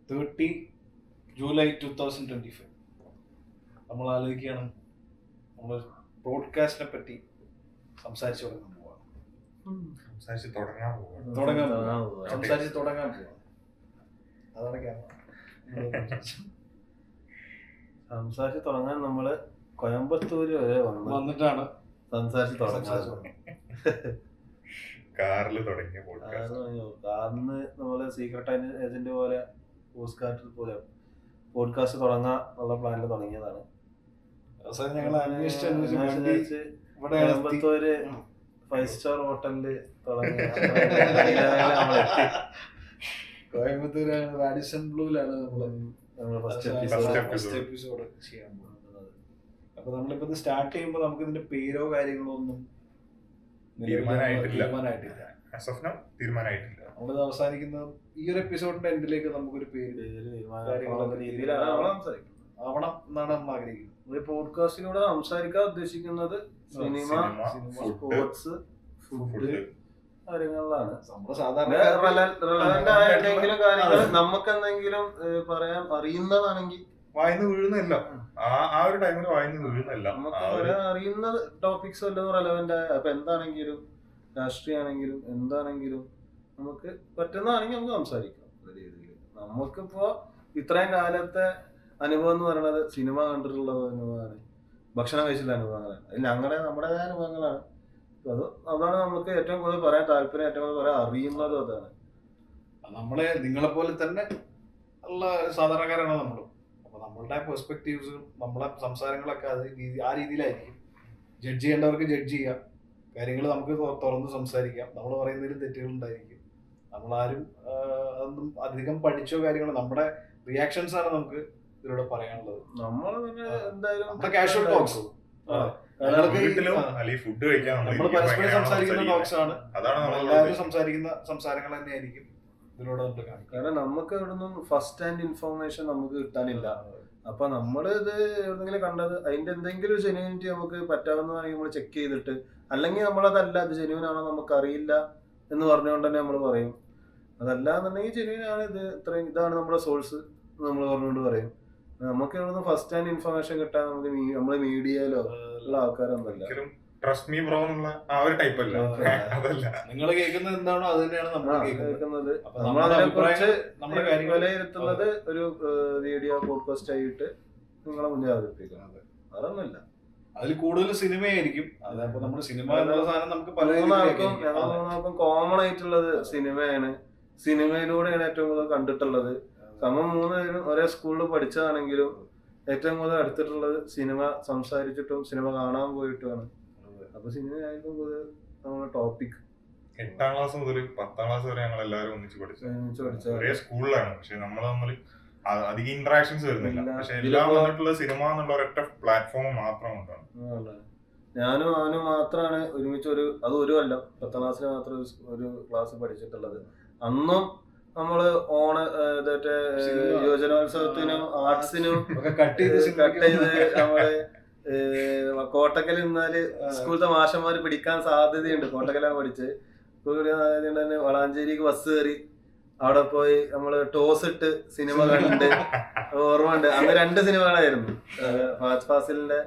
30 July 2025 നമ്മൾ ആലോചിക്കുകയാണ് നമ്മൾ ബ്രോഡ്കാസ്റ്റിനെ പറ്റി സംസാരിച്ചു തുടങ്ങാൻ പോവാണ്. സംസാരിച്ച് തുടങ്ങാൻ പോവാണ്. അതാണ് ക്യാമറ. സംസാരിച്ച് തുടങ്ങാൻ നമ്മള് കോയമ്പത്തൂര് വരെ വന്നിട്ടാണ് സംസാരിച്ച് തുടങ്ങാൻ. കാറില് തുടങ്ങിയ കാറിന് നമ്മള് സീക്രട്ട് ഏജന്റ് പോലെ പോസ്റ്റ്കാർട്ടിൽ പോലെ പോഡ്കാസ്റ്റ് തുടങ്ങാൻ ഉള്ള പ്ലാനിൽ തുടങ്ങിയതാണ്. ഞങ്ങൾ കോയമ്പത്തൂര് 5 സ്റ്റാർ ഹോട്ടലില് തുടങ്ങി. കോയമ്പത്തൂര് റാഡിസൺ ബ്ലൂലാണ് നമ്മള് ഫസ്റ്റ് എപ്പിസോഡ് ചെയ്യാൻ പോകുന്നത്. അപ്പൊ നമ്മളിപ്പോ ഇത് സ്റ്റാർട്ട് ചെയ്യുമ്പോൾ നമുക്ക് ഇതിന്റെ പേരോ കാര്യങ്ങളോ ഒന്നും തീരുമാനമായിട്ടില്ല. നമ്മളിത് അവസാനിക്കുന്ന ഈ ഒരു എപ്പിസോഡിന്റെ എൻഡിലേക്ക് നമുക്കൊരു പേര് ആവണം എന്നാണ് നമ്മൾ ആഗ്രഹിക്കുന്നത്. ഒരു പോഡ്കാസ്റ്റിലൂടെ സംസാരിക്കാൻ ഉദ്ദേശിക്കുന്നത് സിനിമ, സ്പോർട്സ്, ഫുഡ് കാര്യങ്ങളിലാണ്. റെലവന്റ് ആയ എന്തെങ്കിലും കാര്യങ്ങൾ നമുക്ക് എന്തെങ്കിലും പറയാൻ അറിയുന്നതാണെങ്കിൽ വായിന്ന് വീഴുന്നല്ല, ആ ഒരു ടൈമിൽ വായിന്ന് വീഴുന്നല്ല, നമുക്ക് അറിയുന്ന ടോപ്പിക്സ് വല്ലതും റെലവന്റ് ആയ അപ്പൊ എന്താണെങ്കിലും രാഷ്ട്രീയമാണെങ്കിലും എന്താണെങ്കിലും നമുക്ക് പറ്റുന്നതാണെങ്കിൽ നമുക്ക് സംസാരിക്കാം. ഒരു രീതിയിൽ നമുക്കിപ്പോ ഇത്രയും കാലത്തെ അനുഭവം എന്ന് പറയുന്നത് സിനിമ കണ്ടിട്ടുള്ള അനുഭവമാണ്, ഭക്ഷണം കഴിച്ചിട്ടുള്ള അനുഭവങ്ങളാണ്. അത് നമ്മുടേതായ അനുഭവങ്ങളാണ്. അതാണ് നമുക്ക് ഏറ്റവും കൂടുതൽ പറയാൻ താല്പര്യം, ഏറ്റവും കൂടുതൽ പറയാൻ അറിയുന്നതും അതാണ്. നമ്മളെ നിങ്ങളെ പോലെ തന്നെ ഉള്ള സാധാരണക്കാരാണ് നമ്മളും. അപ്പൊ നമ്മളുടെ പെർസ്പെക്റ്റീവ്സും നമ്മളെ സംസാരങ്ങളൊക്കെ ആ രീതിയിലായിരിക്കും. ജഡ്ജ് ചെയ്യേണ്ടവർക്ക് ജഡ്ജ് ചെയ്യാം, കാര്യങ്ങൾ നമുക്ക് തുറന്ന് സംസാരിക്കാം. നമ്മൾ പറയുന്നതിൽ തെറ്റുകളുണ്ടായിരിക്കും. നമ്മളാരും അതൊന്നും അധികം പഠിച്ചോ കാര്യങ്ങളോ, നമ്മുടെ റിയാക്ഷൻസ് ആണ് നമുക്ക് ഇതിലൂടെ പറയാനുള്ളത്. നമ്മൾ എന്തായാലും കാഷ്വൽ ടോക്സ്, ഫുഡ് കഴിക്കാൻ നമ്മൾ പരസ്പരം സംസാരിക്കുന്ന ടോക്സ് ആണ്. എല്ലാവരും സംസാരിക്കുന്ന സംസാരങ്ങൾ തന്നെയായിരിക്കും ഇതിലൂടെ നമ്മൾ കാണിക്കുക. കാരണം നമുക്ക് എവിടുന്നും ഫസ്റ്റ് ഹാൻഡ് ഇൻഫോർമേഷൻ നമുക്ക് കിട്ടാനില്ല. അപ്പൊ നമ്മള് ഇത് എവിടെന്നെങ്കിലും കണ്ടത് അതിന്റെ എന്തെങ്കിലും ഒരു ജെന്യൂനിറ്റി നമുക്ക് പറ്റാവുന്നതാണെങ്കിൽ നമ്മൾ ചെക്ക് ചെയ്തിട്ട്, അല്ലെങ്കിൽ നമ്മളതല്ല അത് ജെന്യൂൻ ആണോ നമുക്ക് അറിയില്ല എന്ന് പറഞ്ഞുകൊണ്ട് തന്നെ നമ്മൾ പറയും. അതല്ല എന്നുണ്ടെങ്കിൽ ജെന്യൂൻ ആണ്, ഇത് ഇത്രയും ഇതാണ് നമ്മുടെ സോഴ്സ് നമ്മൾ പറഞ്ഞുകൊണ്ട് പറയും. നമുക്ക് എവിടുന്ന് ഫസ്റ്റ് ഹാൻഡ് ഇൻഫർമേഷൻ കിട്ടാൻ നമുക്ക് നമ്മള് മീഡിയയിലോ ഉള്ള ആൾക്കാരൊന്നുമല്ല. നിങ്ങൾ കേൾക്കുന്നത് എന്താണോ അത് തന്നെയാണ് നമ്മൾ കേൾക്കുന്നത്. നമ്മളതിനെ കുറിച്ച് വിലയിരുത്തുന്നത് ഒരു വീഡിയോ പോഡ്കാസ്റ്റ് ആയിട്ട് നിങ്ങളെ മുന്നേ അവതരിപ്പിക്കുന്നത്. അതൊന്നുമില്ല, അതിൽ കൂടുതൽ സിനിമയായിരിക്കും. അതപ്പോ നമ്മുടെ സിനിമ എന്നുള്ള സാധനം നമുക്ക് മൂന്നാൾക്കും കോമൺ ആയിട്ടുള്ളത് സിനിമയാണ്. സിനിമയിലൂടെയാണ് ഏറ്റവും കൂടുതൽ കണ്ടിട്ടുള്ളത്. നമ്മൾ 3 പേരും ഒരേ സ്കൂളിൽ പഠിച്ചതാണെങ്കിലും ഏറ്റവും കൂടുതൽ അടുത്തിട്ടുള്ളത് സിനിമ സംസാരിച്ചിട്ടും സിനിമ കാണാൻ പോയിട്ടുമാണ്. അപ്പൊ സിനിമയായിരിക്കും കൂടുതൽ നമ്മുടെ ടോപ്പിക്. 8ാം ക്ലാസ് മുതൽ 10ാം ക്ലാസ് വരെ ഞങ്ങൾ എല്ലാവരും ഒന്നിച്ച് പഠിച്ചു ഒരേ സ്കൂളിലാണ്. പക്ഷെ നമ്മൾ തമ്മിൽ അധികം ഇന്ററാക്ഷൻസ് വരുന്നില്ല. പക്ഷെ എല്ലാം വന്നിട്ടുള്ള സിനിമ എന്നുള്ള ഒരൊറ്റ പ്ലാറ്റ്ഫോം മാത്രം കൊണ്ടാണ്. ഞാനും അവനും മാത്രമാണ് ഒരുമിച്ച് അത് ഒരു കൊല്ലം 10ാം ക്ലാസ്സിൽ മാത്രം ഒരു ക്ലാസ് പഠിച്ചിട്ടുള്ളത്. അന്നും നമ്മള് യുവജനോത്സവത്തിനും ആർട്സിനും കട്ട് ചെയ്ത് നമ്മള് കോട്ടക്കൽ നിന്നാല് സ്കൂളത്തെ മാഷന്മാര് പിടിക്കാൻ സാധ്യതയുണ്ട്. കോട്ടക്കലാണ് പഠിച്ചത്. തന്നെ വളാഞ്ചേരിക്ക് ബസ് കയറി അവിടെ പോയി നമ്മള് ടോസ് ഇട്ട് സിനിമ കണ്ട് ഓർമ്മയുണ്ട്. അന്ന് 2 സിനിമകളായിരുന്നു, ഫഹദ് ഫാസിലിന്റെ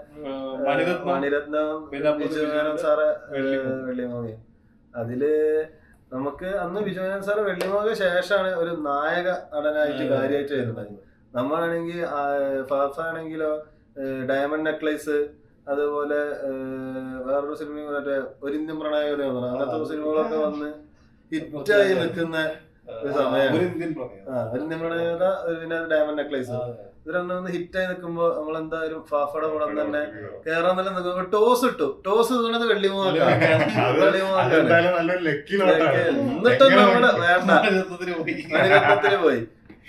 മണിരത്നം, വിജയനാഥൻ സാറെ വെള്ളിമോഹൻ. അതില് നമുക്ക് അന്ന് വിജയനാഥൻ സാറ് വെള്ളിമോഹന് ശേഷമാണ് ഒരു നായക നടനായിട്ട് കാര്യമായിട്ട് വരുന്നത്. നമ്മളാണെങ്കിൽ ഫഹദ് ആണെങ്കിലോ ഡയമണ്ട് നെക്ലേസ്, അതുപോലെ വേറൊരു സിനിമ മറ്റേ ഒരു ഇന്ത്യൻ പ്രണയം, അങ്ങനത്തെ സിനിമകളൊക്കെ വന്ന് ഹിറ്റായി നിൽക്കുന്ന ഒരു സമയമാണ്. ഒരു ഇന്ത്യൻ പ്രണയത, പിന്നെ ഡയമണ്ട് നെക്ലേസ്, ഇത് രണ്ടും ഹിറ്റായി നിൽക്കുമ്പോ നമ്മൾ എന്തായാലും ഫാഫയുടെ കൂടെ തന്നെ കേറാൻ തന്നെ നിൽക്കുമ്പോ ടോസ് ഇട്ടു. ടോസ് വീണത് വെള്ളിമോഹനാണ്. എന്നിട്ടും നമ്മള് വേണ്ട,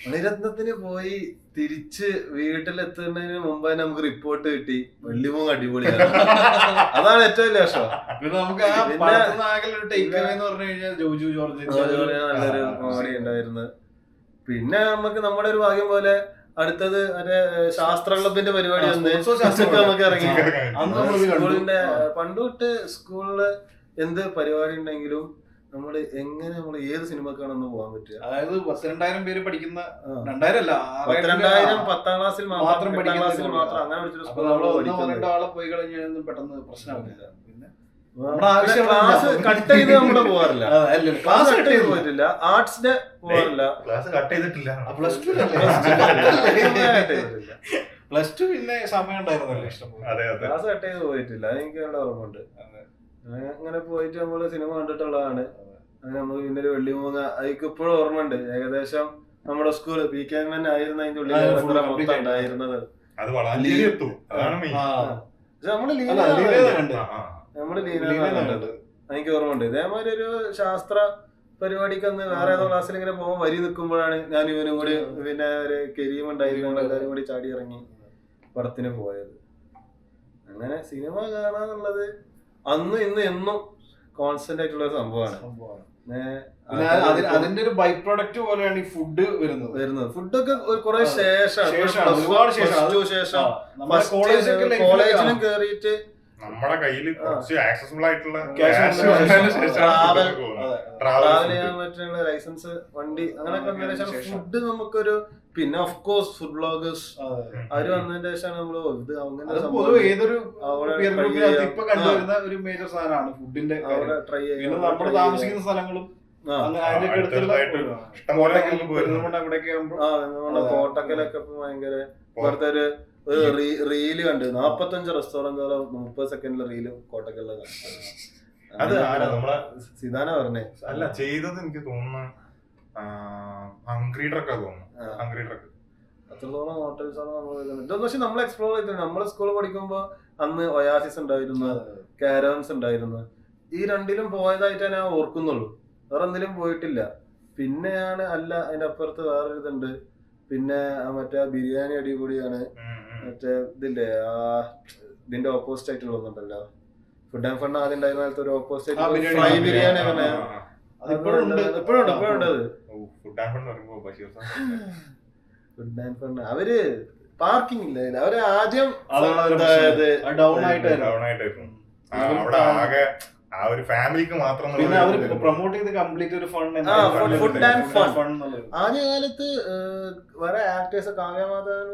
മണിരത്നത്തിന് പോയി തിരിച്ച് വീട്ടിലെത്തുന്നതിന് മുമ്പ് തന്നെ നമുക്ക് റിപ്പോർട്ട് കിട്ടി വെള്ളിമോഹൻ അടിപൊളിയാണ്. അതാണ് ഏറ്റവും വലിയ വർഷം. നല്ലൊരു കോമഡി ഉണ്ടായിരുന്നു. പിന്നെ നമുക്ക് നമ്മുടെ ഒരു ഭാഗ്യം പോലെ അടുത്തത് മറ്റേ ശാസ്ത്ര ക്ലബിന്റെ പരിപാടി വന്ന് നമുക്ക് ഇറങ്ങി. സ്കൂളിന്റെ പണ്ട് തൊട്ട് സ്കൂളില് എന്ത് പരിപാടി ഉണ്ടെങ്കിലും നമ്മള് എങ്ങനെ നമ്മള് ഏത് സിനിമക്കാണെന്ന് പോകാൻ പറ്റുക? അതായത് 12,000 പേര് പഠിക്കുന്ന 2,000 അല്ല 12,000 10ാം ക്ലാസ്സിൽ മാത്രം പഠിക്കുന്ന അങ്ങനെ പഠിച്ചൊരു അപ്പൊ സ്കൂളിൽ നമ്മൾ നമ്മള് ഒന്നോ പഠിക്കുന്നത്. രണ്ടോ ആളെ പോയി കഴിഞ്ഞാൽ പെട്ടെന്ന് പ്രശ്നമാവില്ല. പിന്നെ ക്ലാസ് കട്ട് ചെയ്ത് നമ്മള് പോകാറില്ല, ക്ലാസ് കട്ട് ചെയ്ത് ക്ലാസ് പോയിട്ടില്ല, ആർട്സിന്റെ പോകാറില്ല, ക്ലാസ് കട്ട് ചെയ്തിട്ടില്ല. പ്ലസ് ടു പ്ലസ് ടു പിന്നെ സമയം ഉണ്ടായിരുന്നല്ലോ ഇഷ്ടംപോലെ. അതെ അതെ, ക്ലാസ് കട്ട് ചെയ്ത് പോയിട്ടില്ല, അതെനിക്ക് നല്ല ഓർമ്മയുണ്ട്. അങ്ങനെ പോയിട്ട് നമ്മള് സിനിമ കണ്ടിട്ടുള്ളതാണ്. അങ്ങനെ നമുക്ക് പിന്നെ ഒരു വെള്ളിമൂങ്ങ അതിക്ക് ഇപ്പോഴും ഓർമ്മയുണ്ട്. ഏകദേശം നമ്മുടെ സ്കൂള് പി കെ എം ആയിരുന്നു അതിന്റെ ഉള്ളിൽ മൊത്തം ഉണ്ടായിരുന്നത്. അത് വളാഞ്ചേരി എത്തും, അതാണ് മെയിൻ. പക്ഷെ നമ്മള് നമ്മള് ലീന കണ്ടത് എനിക്ക് ഓർമ്മയുണ്ട്. ഇതേമാതിരി ഒരു ശാസ്ത്ര പരിപാടിക്ക് അന്ന് വേറെ ഏതോ ക്ലാസ്സിൽ ഇങ്ങനെ പോകാൻ വരി നിൽക്കുമ്പോഴാണ് ഞാൻ ഇവനും കൂടി പിന്നെ ഒരു കരീം ഉണ്ടായിരുന്നു, ഞങ്ങളെല്ലാരും കൂടി ചാടി ഇറങ്ങി പടത്തിന് പോയത്. അങ്ങനെ സിനിമ കാണാന്നുള്ളത് അന്ന് ഇന്ന് എന്നും കോൺസ്റ്റന്റ് ആയിട്ടുള്ള ഒരു സംഭവമാണ്. അതിന്റെ ഒരു ബൈ പ്രൊഡക്റ്റ് പോലെയാണ് ഈ ഫുഡ് വരുന്നത്. ഫുഡൊക്കെ കുറെ ശേഷം കോളേജിലും കേറിയിട്ട് നമ്മുടെ കയ്യിൽ കുറച്ച് ആക്സസിബിൾ ആയിട്ടുള്ള ട്രാവൽ ചെയ്യാൻ പറ്റുന്ന ലൈസൻസ് വണ്ടി അങ്ങനെയൊക്കെ വന്നതിന് ശേഷം ഫുഡ് നമുക്കൊരു, പിന്നെ ഓഫ് കോഴ്സ് ഫുഡ് ബ്ലോഗേഴ്സ് അവര് വന്നതിന് ശേഷമാണ് നമ്മള് ഇത് അങ്ങനെ ഏതൊരു ഇപ്പൊ കണ്ടുവരുന്ന ഒരു മേജർ സാധനമാണ് ഫുഡിന്റെ ട്രൈ ചെയ്യാൻ. നമ്മൾ താമസിക്കുന്ന സ്ഥലങ്ങളും കോട്ടക്കലൊക്കെ ഭയങ്കര ഇവിടുത്തെ ഒരു റീല് കണ്ട് 45 റെസ്റ്റോറന്റുകളോ 30 സെക്കൻഡിലെ റീല് കോട്ടക്കലില് അത് നമ്മളെ സിതാന പറഞ്ഞേ അല്ല ചെയ്തത്. എനിക്ക് തോന്നുന്നു ഹംഗ്രി ട്രക്കാ തോന്നുന്നു. ഹംഗ്രി ട്രക്ക് അത്രത്തോളം ഹോട്ടൽസാണ് നമ്മൾ ഇതൊന്നും. പക്ഷെ നമ്മൾ എക്സ്പ്ലോർ ചെയ്തിട്ടുണ്ട്. നമ്മള് സ്കൂളിൽ പഠിക്കുമ്പോ അന്ന് ഒയാസിസ് ഉണ്ടായിരുന്നു, കാരവൻസ് ഉണ്ടായിരുന്നു. ഈ രണ്ടിലും പോയതായിട്ടേ ഞാൻ ഓർക്കുന്നുള്ളൂ, വേറെ എന്തിലും പോയിട്ടില്ല. പിന്നെയാണ് അല്ല അതിന്റെ അപ്പുറത്ത് വേറൊരു ഇതുണ്ട്. പിന്നെ മറ്റേ ബിരിയാണി അടിപൊളിയാണ്. മറ്റേ ഇതില്ലേ ഇതിന്റെ ഓപ്പോസിറ്റ് ആയിട്ടുള്ള ഒന്നുണ്ടല്ലോ, ഫുഡ് ആൻഡ് ഫൺ ആദ്യം ഉണ്ടായിരുന്ന കാലത്ത് ഒരു ഓപ്പോസിറ്റ് ഫ്രൈ ബിരിയാണി അങ്ങനെ ഇപ്പോഴും ഉണ്ട്. അത് ഫുഡ് ആൻഡ് ഫൺ അവര് പാർക്കിംഗ് ഇല്ല, അവര് ആദ്യം ഡൗൺ ആയിട്ടായിരുന്നു. അവിടെ ആകെ ആ ഒരു ഫാമിലിക്ക് മാത്രം പിന്നെ അവര് പ്രൊമോട്ട് ചെയ്ത് കംപ്ലീറ്റ് ഒരു ഫണ്ട് ആദ്യ കാലത്ത് വേറെ ആക്ടേഴ്സ് കാവ്യമാധവൻ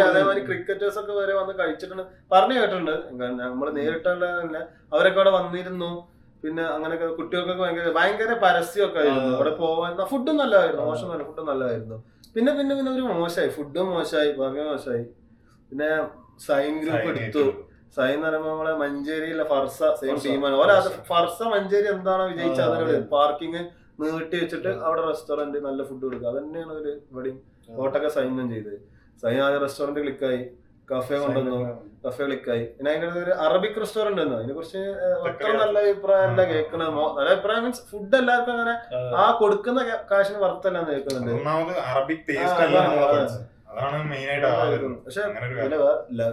അതേമാതിരി ക്രിക്കറ്റേഴ്സ് ഒക്കെ വരെ വന്ന് കഴിച്ചിട്ടുണ്ട്, പറഞ്ഞു കേട്ടിട്ടുണ്ട്. നമ്മള് നേരിട്ടുള്ള അവരൊക്കെ അവിടെ വന്നിരുന്നു. പിന്നെ അങ്ങനെയൊക്കെ കുട്ടികൾക്കൊക്കെ ഭയങ്കര പരസ്യമൊക്കെ ആയിരുന്നു അവിടെ പോവാൻ. ഫുഡും നല്ലതായിരുന്നു, മോശമല്ല, ഫുഡും നല്ലതായിരുന്നു. പിന്നെ പിന്നെ പിന്നെ ഒരു മോശമായി, ഫുഡും മോശമായി, ഭംഗി മോശമായി. പിന്നെ സൈൻ ഗ്രൂപ്പ് എടുത്തു. സൈൻ എന്ന് പറയുമ്പോൾ നമ്മളെ മഞ്ചേരിയിലെ ഫർസ സെയിം ടീമാണ്. ഫർസ മഞ്ചേരി എന്താണോ വിജയിച്ച അതിനോട് പാർക്കിംഗ് നീട്ടി വെച്ചിട്ട് അവിടെ റെസ്റ്റോറന്റ് നല്ല ഫുഡ് കൊടുക്കുക. അത് തന്നെയാണ് ഒരു ഇവിടെയും കോട്ടൊക്കെ സൈനും ചെയ്തത്. സൈൻ ആദ്യം റെസ്റ്റോറന്റ് ക്ലിക്കായി, കഫേ കൊണ്ടുവന്നു, കഫേ ക്ലിക്കായി. പിന്നെ അതിന്റെ ഒരു അറബിക് റെസ്റ്റോറന്റ് വന്നു. അതിനെ കുറിച്ച് അത്ര നല്ല അഭിപ്രായമല്ല കേൾക്കണത്. നല്ല അഭിപ്രായം മീൻസ് ഫുഡ് എല്ലാവർക്കും അങ്ങനെ ആ കൊടുക്കുന്ന കാശിന് വറുത്തല്ലാന്ന് കേൾക്കുന്നുണ്ട്. പക്ഷെ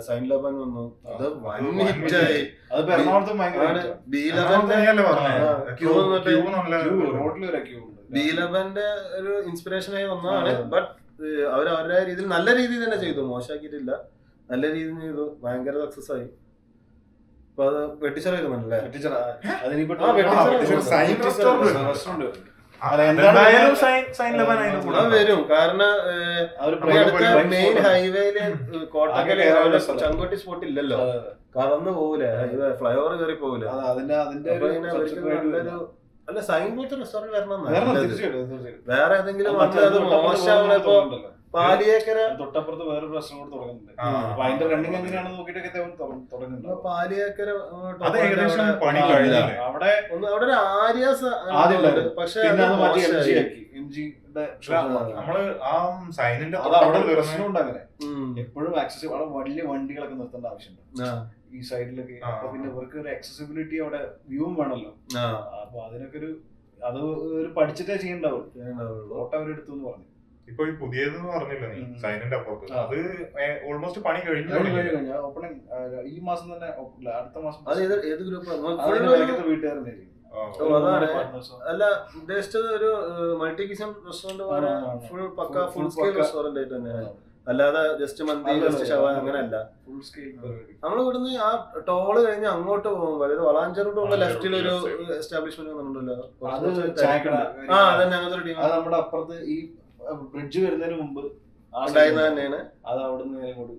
സൈൻ ലബൻ വന്നു, അത് ബി11ന്റെ ഒരു ഇൻസ്പിറേഷൻ ആയി വന്നതാണ്. ബട്ട് അവർ അവരുടെ രീതിയിൽ നല്ല രീതിയിൽ തന്നെ ചെയ്തു, മോശമാക്കിയിട്ടില്ല, നല്ല രീതിയിൽ ചെയ്തു, ഭയങ്കര സക്സസ് ആയി. അപ്പൊ അത് വെട്ടിച്ചെറിയുന്നുണ്ടല്ലേ വരും. കാരണം മെയിൻ ഹൈവേയില് കോട്ടക്കല് ചങ്കോട്ടി സ്പോട്ട് ഇല്ലല്ലോ, കടന്നു പോകൂലേ ഹൈവേ, ഫ്ലൈ ഓവർ കയറി പോകൂല. അല്ല സൈൻ പോലത്തെ റെസ്റ്റോറന്റ് വരണം. വേറെ ഏതെങ്കിലും മോശമാണ്. ഇപ്പൊ പാലിയേക്കര തൊട്ടപ്പുറത്ത് വേറെ പ്രശ്നം കൂടെ തുടങ്ങുന്നുണ്ട്. അപ്പൊ അതിന്റെ റണ്ണിങ് എങ്ങനെയാണെന്ന് നോക്കിയിട്ടൊക്കെ തുടങ്ങുന്നുണ്ട്. പാലിയേക്കര അവിടെ ഒരു ആര്യാസ്, പക്ഷെ നമ്മള് ആ സൈനിന്റെ പ്രശ്നമുണ്ട്. അങ്ങനെ എപ്പോഴും ആക്സസിബിൾ, അവിടെ വലിയ വണ്ടികളൊക്കെ നിർത്തേണ്ട ആവശ്യമുണ്ട് ഈ സൈഡിലൊക്കെ. അപ്പൊ പിന്നെ ഇവർക്ക് ഒരു ആക്സസിബിലിറ്റി അവിടെ വ്യൂവും വേണമല്ലോ. അപ്പൊ അതിനൊക്കെ അത് ഒരു പഠിച്ചിട്ടേ ചെയ്യണ്ടാവുള്ളൂ. ഓട്ടോ അവരെടുത്തു എന്ന് പറഞ്ഞു. ഇപ്പൊ ഈ പുതിയതെന്ന് പറഞ്ഞില്ല നീ സൈനിന്റെ അപ്പുറത്ത്, അത് ഓൾമോസ്റ്റ് പണി കഴിഞ്ഞു. ഓപ്പണിംഗ് ഈ മാസം തന്നെ, അടുത്ത മാസം. ഏത് ഗ്രൂപ്പ് വീട്ടുകാരനെ അല്ല ഉദ്ദേശിച്ചത് ഒരു മൾട്ടി കിച്ചൺ റെസ്റ്റോറന്റ് പോലെ ഫുൾ പക്ക ഫുൾ സ്കെയിൽ റെസ്റ്റോറന്റ് ആയിട്ട് തന്നെയാണ്. അല്ലാതെ ജസ്റ്റ് മന്തി ജസ്റ്റ് ഷവായ അങ്ങനെയല്ല. ഫുൾ സ്കെയിൽ പരിപാടി. നമ്മൾ ഇവിടുന്ന് ആ ടോള് കഴിഞ്ഞ് അങ്ങോട്ട് പോകുമ്പോൾ അതായത് വളാഞ്ചേരി പോകുമ്പോൾ ലെഫ്റ്റിൽ ഒരു എസ്റ്റാബ്ലിഷ്മെന്റ് വന്നിട്ടുണ്ടല്ലോ. അത് ചായക്കട. അതന്നെ അങ്ങനത്തെ ഒരു ടീം. അത് നമ്മുടെ അപ്പുറത്ത് ഈ ബ്രിഡ്ജ് വരുന്നതിന് മുമ്പ് ഉണ്ടായിരുന്നത് തന്നെയാണ്. അത് അവിടെ നിന്ന് ഇങ്ങോട്ട്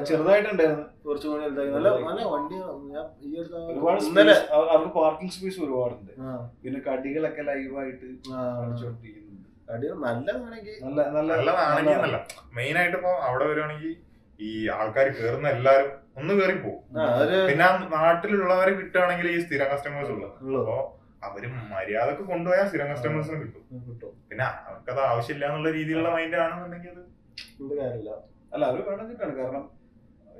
ചെറുതായിട്ടുണ്ടായിരുന്നു, കുറച്ചും കൂടി നല്ല നല്ല വണ്ടി. ഒരുപാട് ഇന്നലെ അവർക്ക് പാർക്കിംഗ് സ്പേസ് ഒരുപാടുണ്ട്. പിന്നെ കടികളൊക്കെ ലൈവായിട്ട് അടിച്ചോണ്ടിരിക്കുന്നുണ്ട്. കടി നല്ലതാണെങ്കിൽ നല്ലതാണെങ്കിന്നല്ല, മെയിൻ ആയിട്ട് ഇപ്പൊ അവിടെ വരുവാണെങ്കിൽ ഈ ആൾക്കാർ കേറുന്ന എല്ലാരും ഒന്ന് കേറി പോകും. പിന്നെ നാട്ടിലുള്ളവരെ കിട്ടുകയാണെങ്കിൽ ഈ സ്ഥിരം കസ്റ്റമേഴ്സ് ഉള്ളു. അപ്പൊ അവര് മര്യാദക്ക് കൊണ്ടുപോയാൽ സ്ഥിരം കസ്റ്റമേഴ്സിന് കിട്ടും. പിന്നെ അവർക്കത് ആവശ്യമില്ല എന്നുള്ള രീതിയിലുള്ള മൈൻഡ് ആണെന്നുണ്ടെങ്കിൽ അത് കാര്യമില്ല. അല്ല, അവര് വേണമെന്നിട്ടാണ്. കാരണം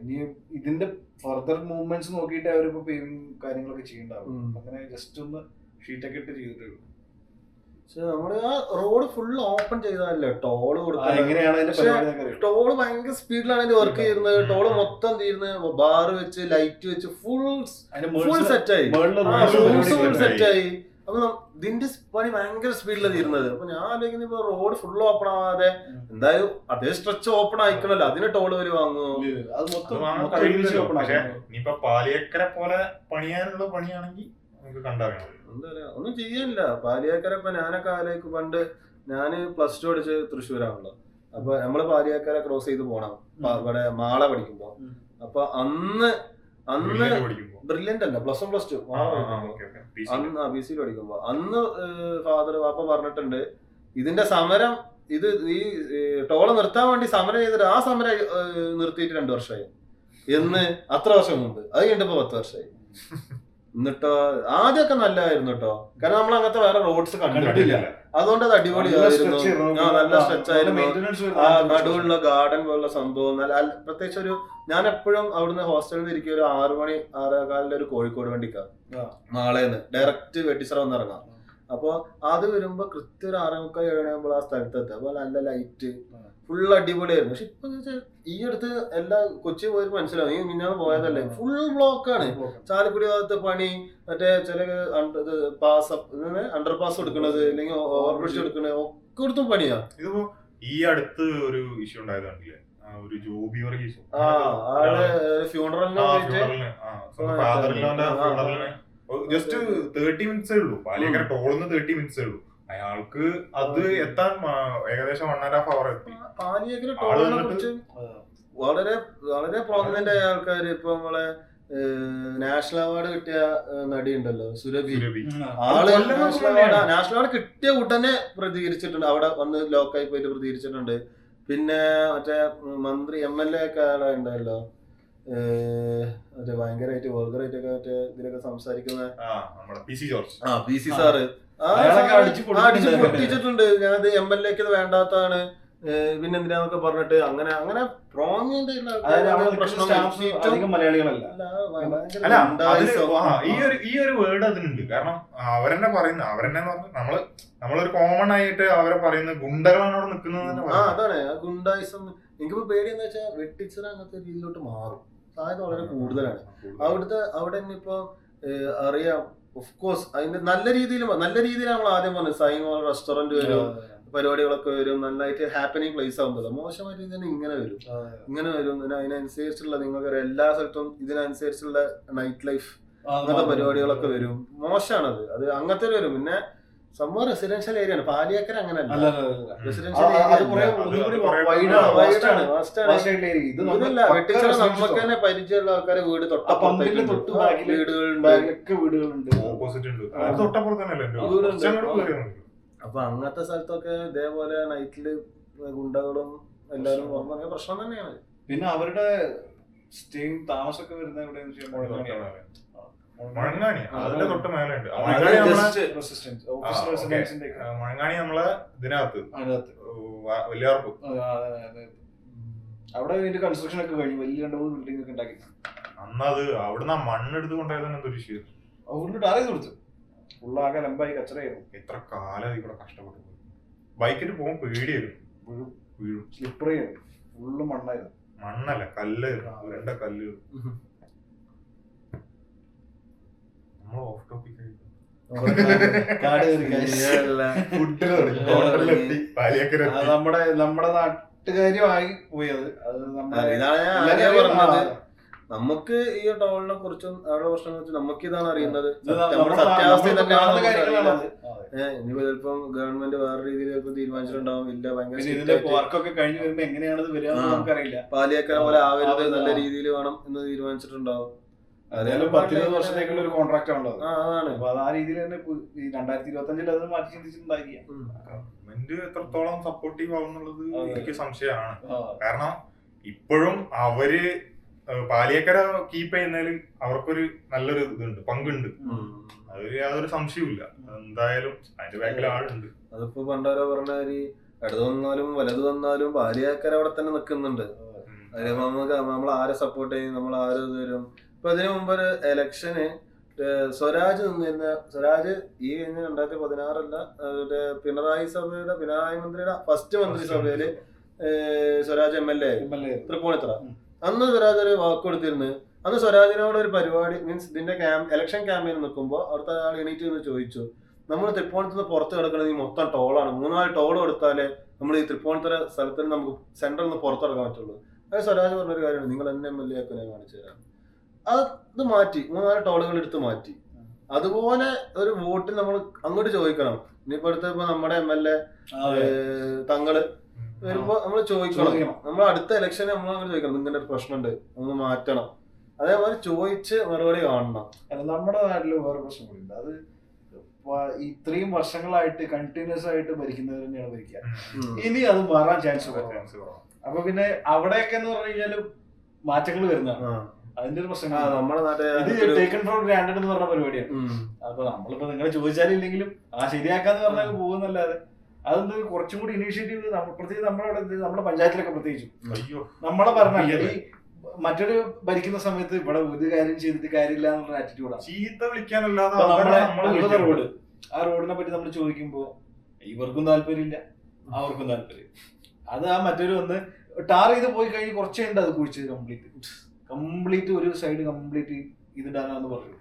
ഇനി ഇതിന്റെ ഫർദർ മൂവ്മെന്റ്സ് നോക്കിയിട്ട് അവരിപ്പോ പേവിങ് കാര്യങ്ങളൊക്കെ ചെയ്യണ്ടാവും. അങ്ങനെ ജസ്റ്റ് ഒന്ന് ഷീറ്റൊക്കെ ഇട്ട് ചെയ്തിട്ടേ ഉള്ളൂ. പക്ഷെ നമ്മള് ആ റോഡ് ഫുൾ ഓപ്പൺ ചെയ്താലേ ടോള് കൊടുക്കുന്നത്. ടോള് ഭയങ്കര സ്പീഡിലാണ് ഇത് വർക്ക് ചെയ്യുന്നത്. ടോള് മൊത്തം തീരുന്നത് ബാർ വെച്ച് ലൈറ്റ് വെച്ച് ഫുൾ സെറ്റായി സെറ്റായി. അപ്പൊ ഇതിന്റെ പണി ഭയങ്കര സ്പീഡിലാണ് തീരുന്നത്. അപ്പൊ ഞാൻ ആലോചിക്കുന്ന ഇപ്പൊ റോഡ് ഫുൾ ഓപ്പൺ ആവാതെ എന്തായാലും അതേ സ്ട്രെച്ച് ഓപ്പൺ ആയിക്കണല്ലോ, അതിന് ടോള് വരെ വാങ്ങുമോ? പക്ഷെ ഇനിയിപ്പൊ പാലിയേക്കര പോലെ പണിയാനുള്ള പണിയാണെങ്കിൽ നമുക്ക് കണ്ടറിയണം. എന്താ പറയാ, ഒന്നും ചെയ്യാനില്ല. പാലിയേക്കര ഇപ്പൊ ഞാനൊക്കെ ആലോചിക്കും, പണ്ട് ഞാന് +2 പഠിച്ച് തൃശ്ശൂരാണല്ലോ. അപ്പൊ നമ്മള് പാലിയേക്കര ക്രോസ് ചെയ്ത് പോണം ഇവിടെ മാള പഠിക്കുമ്പോ. അപ്പൊ അന്ന് ബ്രില്യന്റ് അല്ല, +1 +2 അന്ന് BC പഠിക്കുമ്പോ അന്ന് ഫാദർ വാപ്പ പറഞ്ഞിട്ടുണ്ട്, ഇതിന്റെ സമരം ഇത് ഈ ടോള് നിർത്താൻ വേണ്ടി സമരം ചെയ്തിട്ട് ആ സമരം നിർത്തിയിട്ട് 2 വർഷമായി എന്ന് അത്ര വർഷം മുമ്പ്. അത് കഴിഞ്ഞിപ്പോ 10 വർഷമായി. എന്നിട്ടോ ആദ്യമൊക്കെ നല്ലതായിരുന്നു കേട്ടോ, കാരണം നമ്മൾ അങ്ങനത്തെ വേറെ റോഡ്സ് കണ്ടിട്ടില്ല. അതുകൊണ്ട് അത് അടിപൊളിയായിരുന്നു, നല്ല സ്ട്രെച്ച് ആയിരുന്നു. ആ നടുവുള്ള ഗാർഡൻ പോലുള്ള സംഭവം നല്ല. പ്രത്യേകിച്ച് ഒരു ഞാൻ എപ്പോഴും അവിടുന്ന് ഹോസ്റ്റലിൽ ഇരിക്കും, ഒരു 6 മണി 6:15 ഒരു കോഴിക്കോട് വണ്ടിക്കാണ് നാളെന്ന് ഡയറക്റ്റ് വെട്ടിച്ചിറ വന്നിറങ്ങാം. അപ്പൊ അത് വരുമ്പോ കൃത്യം ഒരു 6:45 7 ആകുമ്പോൾ ആ സ്ഥലത്തെത്തുക. അപ്പൊ നല്ല ലൈറ്റ് ഫുൾ അടിപൊളിയായിരുന്നു. പക്ഷെ ഇപ്പൊ ഈ അടുത്ത് എല്ലാ കൊച്ചി പോയത് മനസ്സിലാവും, ഈ മിന്നാന്ന് പോയതല്ലേ, ഫുൾ ബ്ലോക്കാണ്. ചാലക്കുടി ഭാഗത്ത് പണി, മറ്റേ ചില അണ്ടർ പാസ് എടുക്കണത് അല്ലെങ്കിൽ ഓവർ ബ്രിഡ്ജ് എടുക്കണത് ഒക്കെ കൊടുത്തും പണിയാ. ഇതിപ്പോ ഈ അടുത്ത് ഒരു ഇഷ്യൂ ഉണ്ടായതാണെങ്കിലേ, ഒരു ജോബി വർഗീസ് ആള് ഫ്യൂണറലിന് ജസ്റ്റ് 30 മിനിറ്റ്സേ ഉള്ളൂ. പാലിയേക്കര ടോളിന്ന് 30 മിനിറ്റ്സേ ഉള്ളൂ. അയാൾക്ക് അത് എത്താൻ ഏകദേശം 1.5 hour എത്തി. പാലിയേക്കര ടോളിനെ കുറിച്ച് വളരെ വളരെ പ്രോമിനന്റ് ആയ ആൾക്കാര് ഇപ്പൊ നമ്മളെ നാഷണൽ അവാർഡ് കിട്ടിയ നടി ഉണ്ടല്ലോ സുരഭി, ആള് നാഷണൽ അവാർഡ് കിട്ടിയ ഉടനെ പ്രതികരിച്ചിട്ടുണ്ട്, അവിടെ വന്ന് ലോക്കായി പോയിട്ട് പ്രതികരിച്ചിട്ടുണ്ട്. പിന്നെ മറ്റേ മന്ത്രി MLA ഒക്കെ ആളെ ഉണ്ടല്ലോ, മറ്റേ ഭയങ്കരമായിട്ട് വൾഗറായിട്ടൊക്കെ മറ്റേ ഇതിലൊക്കെ സംസാരിക്കുന്ന PC സാറ് അടിച്ചു പൊട്ടിച്ചിട്ടുണ്ട്. ഞാനത് MLA-ക്ക് വേണ്ടാത്തതാണ് പിന്നെന്തിനാന്നൊക്കെ പറഞ്ഞിട്ട് അങ്ങനെ അങ്ങനെ ഈ ഒരു വേർഡ് അതിനുണ്ട്. കാരണം അവരെന്നെ പറയുന്ന നമ്മളൊരു കോമൺ ആയിട്ട് അവരെ പറയുന്ന ഗുണ്ടകളാണ് അവിടെ നിൽക്കുന്നത്. അതാണ് ആ ഗുണ്ടായിസം. എനിക്കിപ്പോ പേടിയെന്ന് വെച്ചാൽ വെട്ടിച്ചിറ അങ്ങനത്തെ രീതിയിലോട്ട് മാറും, സാധ്യത വളരെ കൂടുതലാണ്. അവിടെ ഇനിയിപ്പോ അറിയാം, ഓഫ് കോഴ്സ് അതിന്റെ നല്ല രീതിയിൽ നമ്മൾ ആദ്യം പറഞ്ഞത് സൈൻ റെസ്റ്റോറന്റ് വരും, പരിപാടികളൊക്കെ വരും, നന്നായിട്ട് ഹാപ്പനിങ് പ്ലേസ് ആകുമ്പോൾ. മോശമായ രീതിയിൽ ഇങ്ങനെ വരും. അതിനനുസരിച്ചുള്ള നിങ്ങൾക്ക് എല്ലാ സ്ഥലത്തും ഇതിനനുസരിച്ചുള്ള നൈറ്റ് ലൈഫ് അങ്ങനത്തെ പരിപാടികളൊക്കെ വരും. മോശമാണത്, അത് അങ്ങനത്തെ വരും. പിന്നെ സംഭവം റെസിഡൻഷ്യൽ ഏരിയ ആണ്. പാലിയേക്കര അങ്ങനെയല്ല, റെസിഡൻഷ്യൽ വെട്ടിച്ചിറ നമുക്ക് തന്നെ പരിചയമുള്ള ആൾക്കാരെ വീട് വീടുകളുണ്ട്. അപ്പൊ അങ്ങനത്തെ സ്ഥലത്തൊക്കെ ഇതേപോലെ നൈറ്റില് ഗുണ്ടകളും എല്ലാരും പറഞ്ഞ പ്രശ്നം തന്നെയാണ്. പിന്നെ അവരുടെ സ്റ്റേയും താമസമൊക്കെ വരുന്ന എവിടെയാണ് മഴങ്ങാണി, അതിന്റെ തൊട്ട് മേലുണ്ട്. മഴങ്ങാണി നമ്മളെ ഇതിനകത്ത് വലിയാർപ്പ്, അവിടെ ഇതിന്റെ കൺസ്ട്രക്ഷൻ ഒക്കെ കഴിഞ്ഞു, വലിയ 2-3 ബിൽഡിംഗ് ഒക്കെ ഉണ്ടാക്കി. അന്നത് അവിടുന്ന് മണ്ണെടുത്ത് കൊണ്ടുപോയതാണ് എന്തൊരു വിഷയം. അവിടെ ടാറേസ് കൊടുത്തു, ഫുള്ളാകെ ലംബായി കച്ചറയായിരുന്നു. എത്ര കാലം ഇവിടെ കഷ്ടപ്പെട്ടു പോയി. ബൈക്കിട്ട് പോകാൻ പേടിയായിരുന്നു, വീഴും സ്ലിപ്പറിയായിരുന്നു, ഫുള്ള് മണ്ണായിരുന്നു. മണ്ണല്ല, കല്ല്, ഉരുണ്ട കല്ല്. ഓഫ് ടോപ്പിക് നമ്മുടെ നാട്ടുകാര്യമായി പോയത്. അത് ഇതാണ് ഞാൻ ആദ്യം പറഞ്ഞത്. നമുക്ക് ഈ ടോളിനെ കുറിച്ചും അവിടെ പ്രശ്നങ്ങളെ കുറിച്ചും നമുക്ക് ഇതാണ് അറിയുന്നത്. സത്യാവസ്ഥ തന്നെയാണ്. ഇനിയിപ്പോ ചിലപ്പം ഗവൺമെന്റ് വേറെ രീതിയിൽ ചിലപ്പോൾ തീരുമാനിച്ചിട്ടുണ്ടാവും. ഇല്ല ഭയങ്കര പാലിയേക്കര പോലെ ആവരുത്, നല്ല രീതിയിൽ വേണം എന്ന് തീരുമാനിച്ചിട്ടുണ്ടാവും. അതായത് 10-20 വർഷത്തേക്കുള്ള ഒരു കോൺട്രാക്ട് ആണല്ലോ. അതാണ് ആ രീതിയിൽ തന്നെ 2025 അത് മാറ്റി ചിന്തിച്ചിട്ടുണ്ടായിരിക്കാം. ഗവൺമെന്റ് എത്രത്തോളം സപ്പോർട്ടീവ് ആവുന്നുള്ളത് എനിക്ക് സംശയമാണ്. കാരണം ഇപ്പോഴും അവര് പാലിയേക്കര കീപ്പ് ചെയ്യുന്നതിൽ അവർക്കൊരു നല്ലൊരു ഇതുണ്ട്, പങ്കുണ്ട്. അതിൽ യാതൊരു സംശയവുമില്ല. എന്തായാലും അതിന്റെ ബാക്കിൽ ആളുണ്ട്. അതിപ്പോ പണ്ടാരോ പറഞ്ഞ ഇടത് വന്നാലും വലത് വന്നാലും പാലിയേക്കര അവിടെ തന്നെ നിൽക്കുന്നുണ്ട്. അതിന് നമ്മൾ ആരെ സപ്പോർട്ട് ചെയ്യും, നമ്മൾ ആര് ഇത് വരും. ഇപ്പൊ ഇതിനു മുമ്പ് ഒരു ഇലക്ഷന് സ്വരാജ് നിന്നിരുന്ന, സ്വരാജ് ഈ 2016 പിണറായി മന്ത്രിയുടെ ഫസ്റ്റ് മന്ത്രിസഭയില് സ്വരാജ് MLA തൃപ്പൂണിത്തുറ. അന്ന് സ്വരാജ് ഒരു വാക്ക് കൊടുത്തിരുന്നു. അന്ന് സ്വരാജിനോട് ഒരു പരിപാടി മീൻസ് ഇതിന്റെ ഇലക്ഷൻ ക്യാമ്പയിൻ നിൽക്കുമ്പോൾ അവിടുത്തെ ആൾ എണീറ്റ് എന്ന് ചോദിച്ചു, നമ്മൾ തൃപ്പൂണിത്തുനിന്ന് പുറത്ത് കിടക്കുന്നത് ഈ മൊത്തം ടോളാണ്, 3-4 ടോൾ കൊടുത്താലേ നമ്മൾ ഈ തൃപ്പൂണിത്തുറ സ്ഥലത്തിന് നമുക്ക് സെൻട്രലിൽ നിന്ന് പുറത്തിറക്കാൻ പറ്റുള്ളൂ. അത് സ്വരാജ് പറഞ്ഞൊരു കാര്യമാണ്, നിങ്ങൾ എന്നെ MLA ആക്കി ഞാൻ കാണിച്ചു തരാം. അത് മാറ്റി 3-4 ടോളുകൾ എടുത്ത് മാറ്റി. അതുപോലെ ഒരു വോട്ടിൽ നമ്മൾ അങ്ങോട്ട് ചോദിക്കണം. ഇനിയിപ്പോ അടുത്ത നമ്മുടെ MLA തങ്ങള് വരുമ്പോ നമ്മൾ ചോദിക്കണം, നമ്മൾ അടുത്ത ഇലക്ഷന് നമ്മൾ അങ്ങനെ ചോദിക്കണം, ഇങ്ങനെ ഒരു പ്രശ്നമുണ്ട് ഒന്ന് മാറ്റണം. അതേപോലെ ചോദിച്ച് മറുപടി കാണണം. അല്ല, നമ്മുടെ നാട്ടില് വേറെ പ്രശ്നം കൂടിയുണ്ട്. അത് ഇത്രയും വർഷങ്ങളായിട്ട് കണ്ടിന്യൂസ് ആയിട്ട് ഭരിക്കുന്നവർ തന്നെയാണ് ഭരിക്കുക. ഇനി അത് മാറാൻ ചാൻസ് കുറവാണ്. അപ്പൊ പിന്നെ അവിടെയൊക്കെ എന്ന് പറഞ്ഞു കഴിഞ്ഞാല് മാറ്റങ്ങൾ വരുന്നതാണ്. അതിന്റെ ഒരു പ്രശ്നം നമ്മുടെ നാട്ടിൽ ടേക്കൺ ഫോർ ഗ്രാൻഡഡ് എന്ന് പറഞ്ഞ പരിപാടിയാണ്. അപ്പൊ നമ്മളിപ്പോ നിങ്ങൾ ചോദിച്ചാലില്ലെങ്കിലും ശരിയാക്കാന്ന് പറഞ്ഞാൽ പോകുന്നല്ലാതെ അതൊന്ന് കുറച്ചും കൂടി ഇനീഷ്യേറ്റീവ് പ്രത്യേകിച്ച് നമ്മുടെ പഞ്ചായത്തിലൊക്കെ പ്രത്യേകിച്ചും നമ്മളെ പറഞ്ഞാൽ ഈ മറ്റൊരു ഭരിക്കുന്ന സമയത്ത് ഇവിടെ ഒരു കാര്യം ചെയ്തിട്ട് കാര്യമില്ല എന്നുള്ള ആറ്റിറ്റ്യൂഡാണ്. ചീത്ത വിളിക്കാനല്ലാതെ നമ്മളെ റോഡ്, ആ റോഡിനെ പറ്റി നമ്മൾ ചോദിക്കുമ്പോ ഇവർക്കും താല്പര്യമില്ല, അവർക്കും താല്പര്യം. അത് ആ മറ്റൊരു ഒന്ന് ടാർ ചെയ്ത് പോയി കഴിഞ്ഞ് കുറച്ചുണ്ട് അത് കുഴിച്ച് കംപ്ലീറ്റ് ഒരു സൈഡ് കംപ്ലീറ്റ് ഇതിടാനാന്ന് പറഞ്ഞു.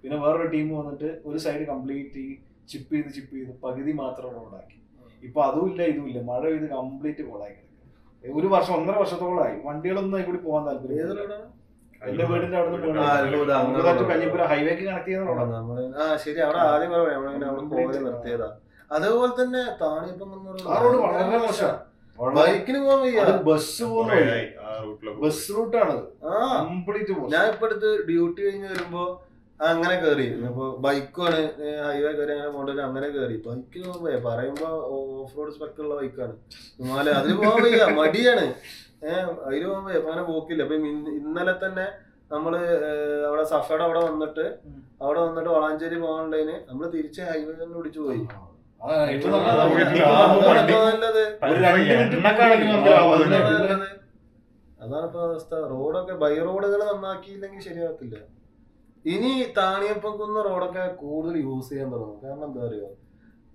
പിന്നെ വേറൊരു ടീം വന്നിട്ട് ഒരു സൈഡ് കംപ്ലീറ്റ് ചിപ്പ് ചെയ്ത് പകുതി മാത്രം റോഡാക്കി. ഇപ്പൊ അതുമില്ല ഇതുമില്ല, മഴ പെയ്ത് കംപ്ലീറ്റ് കോളായി കിടക്കുക. 1-1.5 വർഷത്തോളമായി വണ്ടികളൊന്നും കൂടി പോകാൻ താല്പര്യം. എന്റെ വീടിന്റെ അവിടെ നിന്ന് കഞ്ഞിപ്പുര ഹൈവേക്ക് കണക്ട് ചെയ്യുന്ന റോഡാണ്. ശരി, അവിടെ ആദ്യം പോയി നിർത്തിയതാ. അതേപോലെ തന്നെ താണിയപ്പം ആ റോഡ് വളരെ മോശമാണ്. ബൈക്കിന് പോകാൻ വയ്യ, ബസ് റൂട്ടാണ് കംപ്ലീറ്റ്. ഞാൻ ഇപ്പൊ അടുത്ത് ഡ്യൂട്ടി കഴിഞ്ഞ് വരുമ്പോ അങ്ങനെ കേറി. ഇപ്പൊ ബൈക്കാണ് ഹൈവേ കയറി അങ്ങനെ പോകേണ്ടത്, അങ്ങനെ കേറി. ബൈക്കിന് പോകാൻ പറയുമ്പോ ഓഫ് റോഡ് സ്പെക്കുള്ള ബൈക്കാണ്. അതിന് പോകാൻ വയ്യ, മടിയാണ്. അതിന് പോകാൻ വയ്യ, അപ്പൊ അങ്ങനെ പോക്കില്ല. അപ്പൊ ഇന്നലെ തന്നെ നമ്മള് അവിടെ സഫയുടെ അവിടെ വന്നിട്ട് വളാഞ്ചേരി പോകാനുള്ളതിന് നമ്മള് തിരിച്ച് ഹൈവേ തന്നെ ഓടിച്ചു പോയി. അതാണ് ഇപ്പൊ അവസ്ഥ. റോഡൊക്കെ ബൈ റോഡുകൾ നന്നാക്കിയില്ലെങ്കിൽ ശരിയാകത്തില്ല. ഇനി താണിയപ്പംകുന്ന് റോഡൊക്കെ കൂടുതൽ യൂസ് ചെയ്യാൻ തുടങ്ങും. കാരണം എന്താ പറയുക,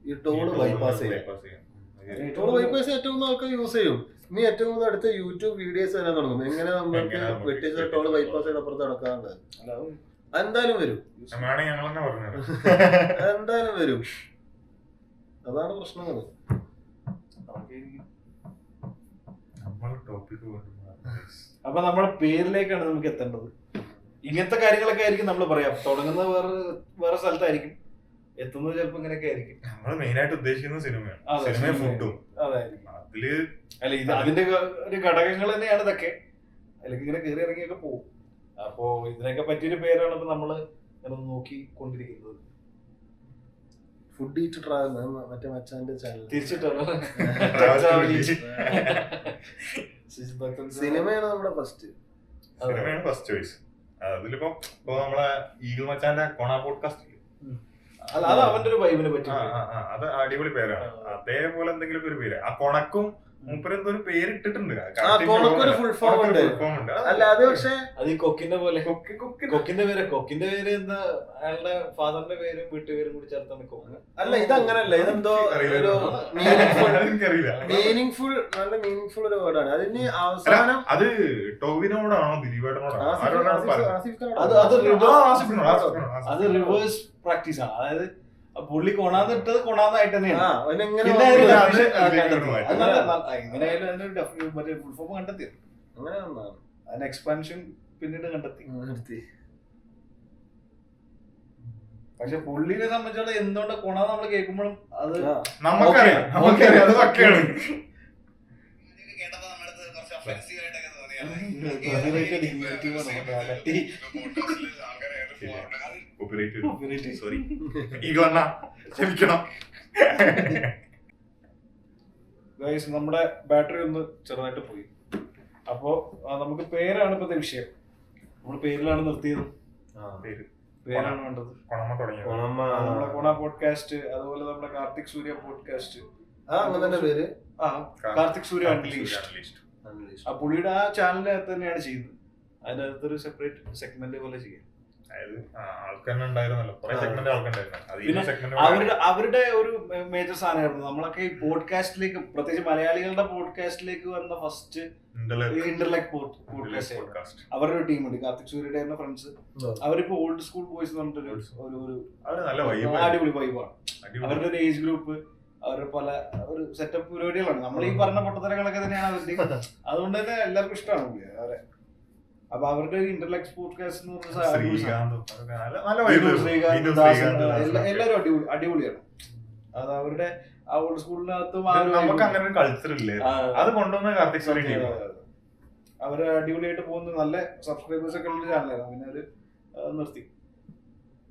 ഈ ടോള് ബൈപ്പാസ് ടോള് ബൈപ്പാസ് ഏറ്റവും കൂടുതൽ ആൾക്കാർ യൂസ് ചെയ്യും. ഇനി ഏറ്റവും കൂടുതൽ അടുത്ത യൂട്യൂബ് വീഡിയോസ് വരാൻ തുടങ്ങും, എങ്ങനെ നമുക്ക് വെട്ടിച്ച ടോള് ബൈപ്പാസ് അപ്പുറത്ത് നടക്കാറുണ്ട്. എന്തായാലും വരും, എന്തായാലും വരും. അതാണ് പ്രശ്നങ്ങൾ. അപ്പൊ നമ്മുടെ പേരിലേക്കാണ് നമുക്ക് എത്തേണ്ടത്. ഇങ്ങനത്തെ കാര്യങ്ങളൊക്കെ ആയിരിക്കും നമ്മൾ പറയാം. തുടങ്ങുന്നത് വേറെ സ്ഥലത്തായിരിക്കും, എത്തുന്നത് ചിലപ്പോ ഇങ്ങനെയൊക്കെ ആയിരിക്കും. നമ്മൾ മെയിൻ ആയിട്ട് ഉദ്ദേശിക്കുന്നത് സിനിമയും ഫുഡും. അതില് അല്ല, ഇത് അതിന്റെ ഒരു ഘടകങ്ങൾ തന്നെയാണ് ഇതൊക്കെ. അല്ലെങ്കിൽ ഇങ്ങനെ കയറി ഇറങ്ങിയൊക്കെ പോകും. അപ്പോ ഇതിനൊക്കെ പറ്റിയൊരു പേരാണ് ഇപ്പൊ നമ്മള് നോക്കിക്കൊണ്ടിരിക്കുന്നത്. ഫുഡ് ഈറ്റ് ട്രാവൽ, മറ്റേ മച്ചാന്റെ ചാനൽ തിരിച്ചിട്ടാണ്. സിനിമയാണ് നമ്മുടെ ഫസ്റ്റ് ചോയ്സ്. അതിലിപ്പോ നമ്മളെ ഈഗിൾ മച്ചാന്റെ കൊണ പോഡ്കാസ്റ്റ്, അത് അവന്റെ ഒരു വൈബിനെ പറ്റി അത് അടിപൊളി പേരാണ്. അതേപോലെ എന്തെങ്കിലും ഒരു പേര് ആ കൊണക്കും മൂപ്പരെന്തോ ഒരു പേര് ഇട്ടിട്ടുണ്ട്. ഫുൾ ഫോം ഉണ്ട്. അല്ല അത് പക്ഷേ അത് ഈ കൊക്കിന്റെ പോലെ കൊക്കിന്റെ പേര് എന്താ, അയാളുടെ ഫാദറിന്റെ പേരും വീട്ടുപേരും കൂടി ചേർത്താണ് കൊക്ക്. അല്ല ഇത് അങ്ങനല്ല, ഇതെന്തോ മീനിങ്ഫുൾ, നല്ല മീനിങ്ഫുൾ ഒരു വേർഡാണ്. അതിന് അവസാനം അത് ടോവിനോടാണോ ദിലീപേട്ടനോടാണോ അത് റിവേഴ്സ് പ്രാക്ടീസ് ആണ്. അതായത് പുള്ളി കൊണാന്ന് ഇട്ടത് കൊണാന്നായിട്ട് തന്നെയാണ്. അവനെങ്ങനെ പിന്നെ അതിന് അത് definition അത് കണ്ടെത്തി. മാറ്റി. അത് നല്ല എങ്ങനെയായാലും അതിന്റെ മറ്റേ ഫുൾ ഫോം കണ്ടെത്തി. അങ്ങനെ വന്നതാണ്. അതിന് എക്സ്പാൻഷൻ പിന്നീട് കണ്ടെത്തി. നിർത്തി. പക്ഷെ പുള്ളിനെ സംബന്ധിച്ചോളം എന്തുകൊണ്ട് കൊണാന്ന് നമ്മൾ കേൾക്കുമ്പോഴും അത് നമുക്കറിയാം അത് പക്കയാണ്. സോറി ക്ഷമിക്കണം. നമ്മുടെ ബാറ്ററി ഒന്ന് ചെറുതായിട്ട് പോയി. അപ്പോ നമുക്ക് പേരാണ് ഇപ്പത്തെ വിഷയം. നമ്മൾ പേരിലാണ് നിർത്തിയത്. പേരാണ് വേണ്ടത്. നമ്മുടെ കൊണ പോഡ്കാസ്റ്റ്, അതുപോലെ നമ്മുടെ കാർത്തിക് സൂര്യ പോഡ്കാസ്റ്റ്. അങ്ങനെ തന്നെ പേര്. കാർത്തിക് സൂര്യ അൺലീഷ്ഡ്. ആ പുള്ളിയുടെ ആ ചാനലിനകത്ത് തന്നെയാണ് ചെയ്യുന്നത്. അതിന്റെ അകത്തൊരു സെപ്പറേറ്റ് സെഗ്മെന്റ് പോലെ ചെയ്യാം. അവരുടെ ഒരു മേജർ സാധനമായിരുന്നു. നമ്മളൊക്കെ ഈ പോഡ്കാസ്റ്റിലേക്ക്, പ്രത്യേകിച്ച് മലയാളികളുടെ പോഡ്കാസ്റ്റിലേക്ക് വന്ന ഫസ്റ്റ് ഇന്റർലെക് പോഡ്കാസ്റ്റ്. അവരുടെ ഒരു ടീമുണ്ട്, കാർത്തിക് സൂര്യയുടെ തന്നെ ഫ്രണ്ട്സ്. അവരിപ്പോ ഓൾഡ് സ്കൂൾ ബോയ്സ് എന്ന് പറഞ്ഞിട്ടൊരു അടിപൊളി വൈബാണ്. അവരുടെ ഒരു ഏജ് ഗ്രൂപ്പ്, അവരുടെ പല ഒരു സെറ്റപ്പ് പരിപാടികളാണ്. നമ്മൾ ഈ പറഞ്ഞ പൊട്ടത്തരങ്ങളൊക്കെ തന്നെയാണ് അവരുടെ. അതുകൊണ്ട് തന്നെ എല്ലാവർക്കും ഇഷ്ടമാണ് അവരെ. അപ്പൊ അവരുടെ ഒരു ഇന്റർലെക്സ് പോഡ്കാസ്റ്റ് എന്ന് പറഞ്ഞ എല്ലാവരും അടിപൊളിയാണ്. അത് അവരുടെ ആ ഓൾഡ് സ്കൂളിനകത്തും നമുക്ക് അങ്ങനെ ഒരു കൾച്ചർ ഇല്ലേ, അത് കൊണ്ടുവന്ന കാർത്തിക് സൂര്യ. അവര് അടിപൊളിയായിട്ട് പോകുന്ന നല്ല സബ്സ്ക്രൈബേഴ്സ് ഒക്കെ ഉള്ള ചാനലായിരുന്നു. പിന്നെ അവര് നിർത്തി.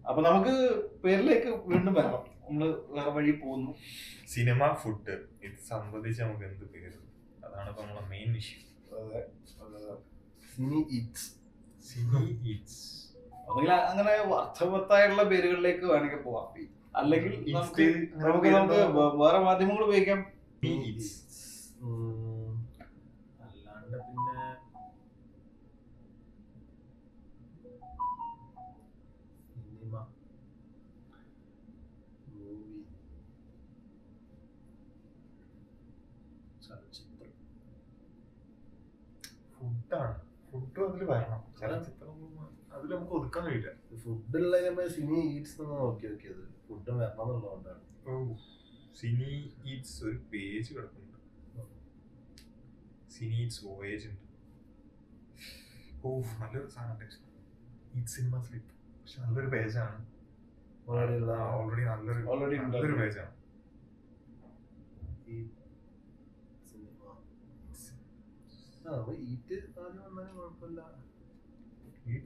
അപ്പൊ നമുക്ക് പേരിലേക്ക് വീണ്ടും വരാം. നമ്മള് വേറെ വഴി പോകുന്നു. സിനിമ, ഫുഡ്, ഇത് സംബന്ധിച്ച് നമുക്ക് എന്ത് പേര്? അതാണ് ഇപ്പൊ നമ്മളെ മെയിൻ ഇഷ്യൂ. അങ്ങനെ അർത്ഥവത്തായുള്ള പേരുകളിലേക്ക് വേണമെങ്കിൽ പോവാം. അല്ലെങ്കിൽ നമുക്ക് വേറെ മാധ്യമങ്ങൾ ഉപയോഗിക്കാം. അല്ലാണ്ട് പിന്നെ സിനിമ, മൂവി, ചലച്ചിത്രം, ഫുഡാണ്. ഫുഡ് അതിൽ വരണം. ചലച്ചിത്രം അതിൽ നമുക്ക് ഒതുക്കാൻ കഴിയില്ല. ഫുഡുള്ള സിനി ഈറ്റ്സ് നോക്കി നോക്കിയത് ഫുഡ് വരണം എന്നുള്ളതുകൊണ്ടാണ്. സിനി ഈറ്റ്സ് ഒരു പേജ് കിടക്കുന്നുണ്ട്. സിനി ഈറ്റ്സ് വോയേജ് ഉണ്ട്. നല്ലൊരു സാധനം. Eat cinema slip. പക്ഷെ നല്ലൊരു പേജാണ്. ഓൾറെഡി നല്ലൊരു പേജാണ്.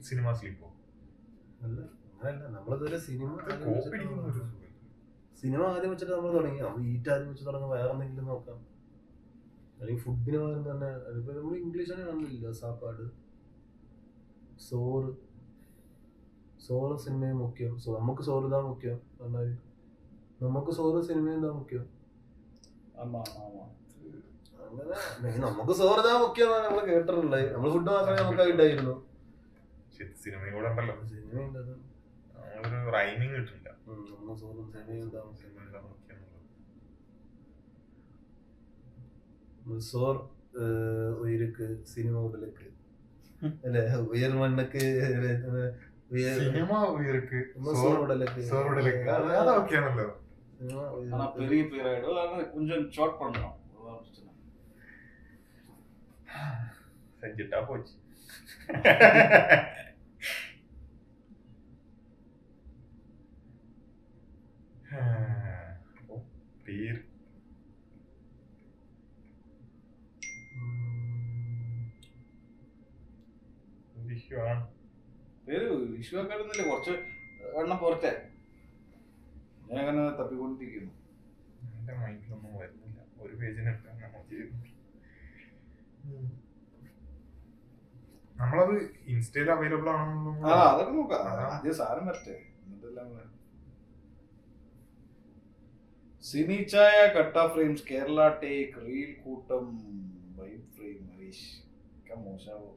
സിനിമ സ്ലിപ്പോ അല്ല, അങ്ങനല്ല. നമ്മളിതുവരെ സിനിമ ആദ്യം വെച്ചിട്ട് നമ്മൾ തുടങ്ങി. നമ്മൾ ഈറ്റ് ആദ്യം വെച്ച് തുടങ്ങാൻ വേറെ എന്തെങ്കിലും നോക്കാം. അല്ലെങ്കിൽ ഫുഡിന് പകരം തന്നെ നമ്മൾ ഇംഗ്ലീഷാണ് കാണുന്നില്ല. സാപ്പാട്, സോറ് സിനിമയും മുഖ്യം. നമുക്ക് സോറ് ഇതാ മുഖ്യം പറഞ്ഞാൽ നമുക്ക് സോറ് സിനിമയും ഇതാ മുഖ്യം. അങ്ങനെ നമുക്ക് സോറ് ഇതാ മുഖ്യം നമ്മൾ കേട്ടിട്ടുള്ളത്. നമ്മൾ ഫുഡ് മാത്രമേ നമുക്ക് ഇണ്ടായിരുന്നു. സിനിമയും കൂടെ ഉണ്ടല്ലോ. സിനിമയുണ്ട്. നമ്മളൊരു റൈമിങ് കിട്ടില്ല. സോറും സിനിമയും ഇതാ മുഖ്യം. സോർ ഉയർക്ക് സിനിമ ഉടലേക്ക് അല്ലെ, ഉയർ മണ്ണക്ക് സിനിമ ഉയർക്ക് സോർ ഉടലേക്ക്. അതൊക്കെയാണല്ലോ பெரிய பேராயிடும். அதனால கொஞ்சம் ஷார்ட் பண்ணணும். செஞ்சுட்டா போச்சு. பேர் പേര് ഇഷ്യൂ ആക്കാനൊന്നുമില്ല. കുറച്ച് എണ്ണം പോരട്ടെ. ഞാൻ അങ്ങനെ തപ്പിക്കൊണ്ടിരിക്കുന്നു. എന്റെ മൈൻഡിലൊന്നും വരുന്നില്ല. ഒരു പേജിന് നമ്മളത് ഇൻസ്റ്റയിൽ അവൈലബിൾ ആണോ? അതൊക്കെ നോക്കാം. ആദ്യം സാധനം വരട്ടെ. സിനി ചായ, കട്ട ഫ്രെയിംസ്, കേരള ടേക്ക്, റീൽ കൂട്ടം, വൈബ് ഫ്രെയിം, ഹരീഷ് മോശാവോ,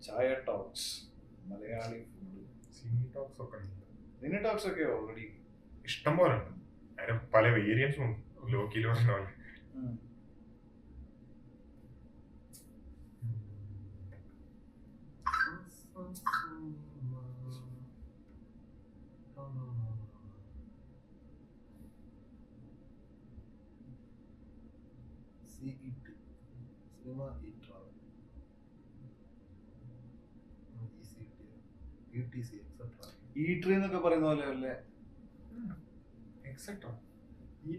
ചായ talks, Malayali food. Cine talks ഒക്കെ ഉണ്ട്. സിനി ടോക്സ് ഒക്കെ ഓൾറെഡി ഇഷ്ടം പോലെ ഉണ്ട്. അതിന് പല വേരിയൻസും ഉണ്ട്. ലോക്കിലോ പോലെ സിനിമ ഈട്രി എന്നൊക്കെ പറയുന്ന പോലെ അല്ലേ? എക്സെട്രാ ഈ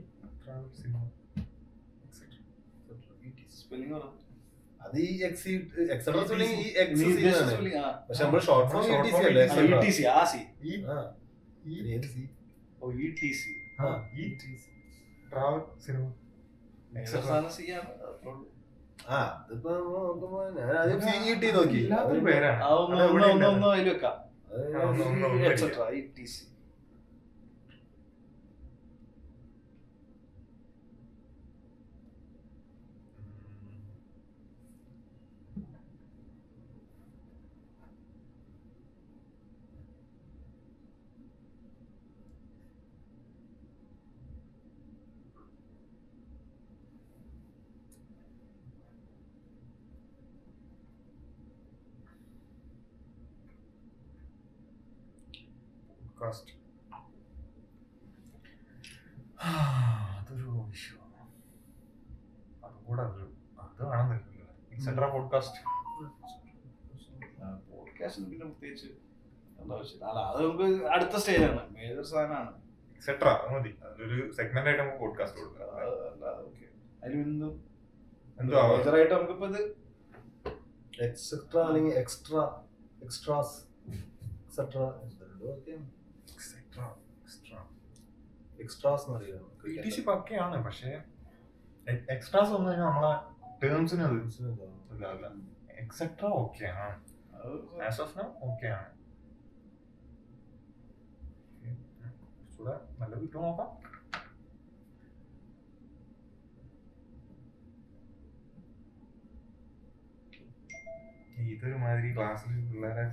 ട്രാവൽ സിനിമ സ്പെല്ലിംഗ് പറ. അത് ഈ എക്സെട്രാ സ്പെല്ലിംഗ് ഈ നീ എക്സ് ഉദ്ദേശിച്ച ആണ്. spelling, ആ. പക്ഷെ നമ്മൾ short form short ETC form അല്ലേ? ETC. etcetera. ETC, ആ സി. ആ. ഏത് C? ഓ ETC. ആ, ഈ ETC. ട്രാവൽ സിനിമ സാധനം സി ആണ്. അത്രേ ഉള്ളൂ. ആ, അതിപ്പോ നോക്കുമ്പോ ഞാൻ ആദ്യം CET നോക്കി. ഇല്ലാത്തൊരു പേരാണ്. ആ ഒന്ന് അത് ഇവിടെ ഒന്ന് ഉണ്ട്. ഒന്ന് അതിൽ വെക്കാം. ആ, ഒന്ന് എക്സെട്രാ ETC. പോഡ്കാസ്റ്റ് അതൊരു ഇഷ്യൂ അതുകൂടെ അത് കാണുന്നില്ല. എക്സെട്രാ പോഡ്കാസ്റ്റ് പോഡ്കാസ്റ്റിന് പിന്നെ പ്രത്യേകിച്ച് എന്താ ആവശ്യം? അല്ല അത് നമുക്ക് അടുത്ത സ്റ്റേജാണ്, മേജർ സാധനമാണ്. എക്സെട്രാ അത് മതി. അതൊരു സെഗ്മെന്റ് ആയിട്ട് നമുക്ക് പോഡ്കാസ്റ്റ് കൊടുക്കാം. അതിൽ നിന്നും എന്തോ ആവാം. മേജറായിട്ട് നമുക്കിപ്പോ ഇത് എക്സെട്രാ അല്ലെങ്കിൽ എക്സ്ട്രാ എക്സ്ട്രാസ് എക്സെട്രാ എക്സ്ട്രാസ് എന്ന് അറിയാം. ETC പക്കയാണ്, പക്ഷേ എക്സ്ട്രാസ് വന്നു കഴിഞ്ഞാൽ നമ്മളെ ടേംസിന് അത് ഇതാവില്ല. എക്സെട്രാ ഓക്കെയാണ്, ആസ് ഓഫ് നൗ ഓക്കെയാണ്. കുറച്ചുകൂടെ നല്ല കിട്ടുമോ നോക്കാം. ഇതൊരു മാതിരി ക്ലാസ്സിൽ പിള്ളേരെ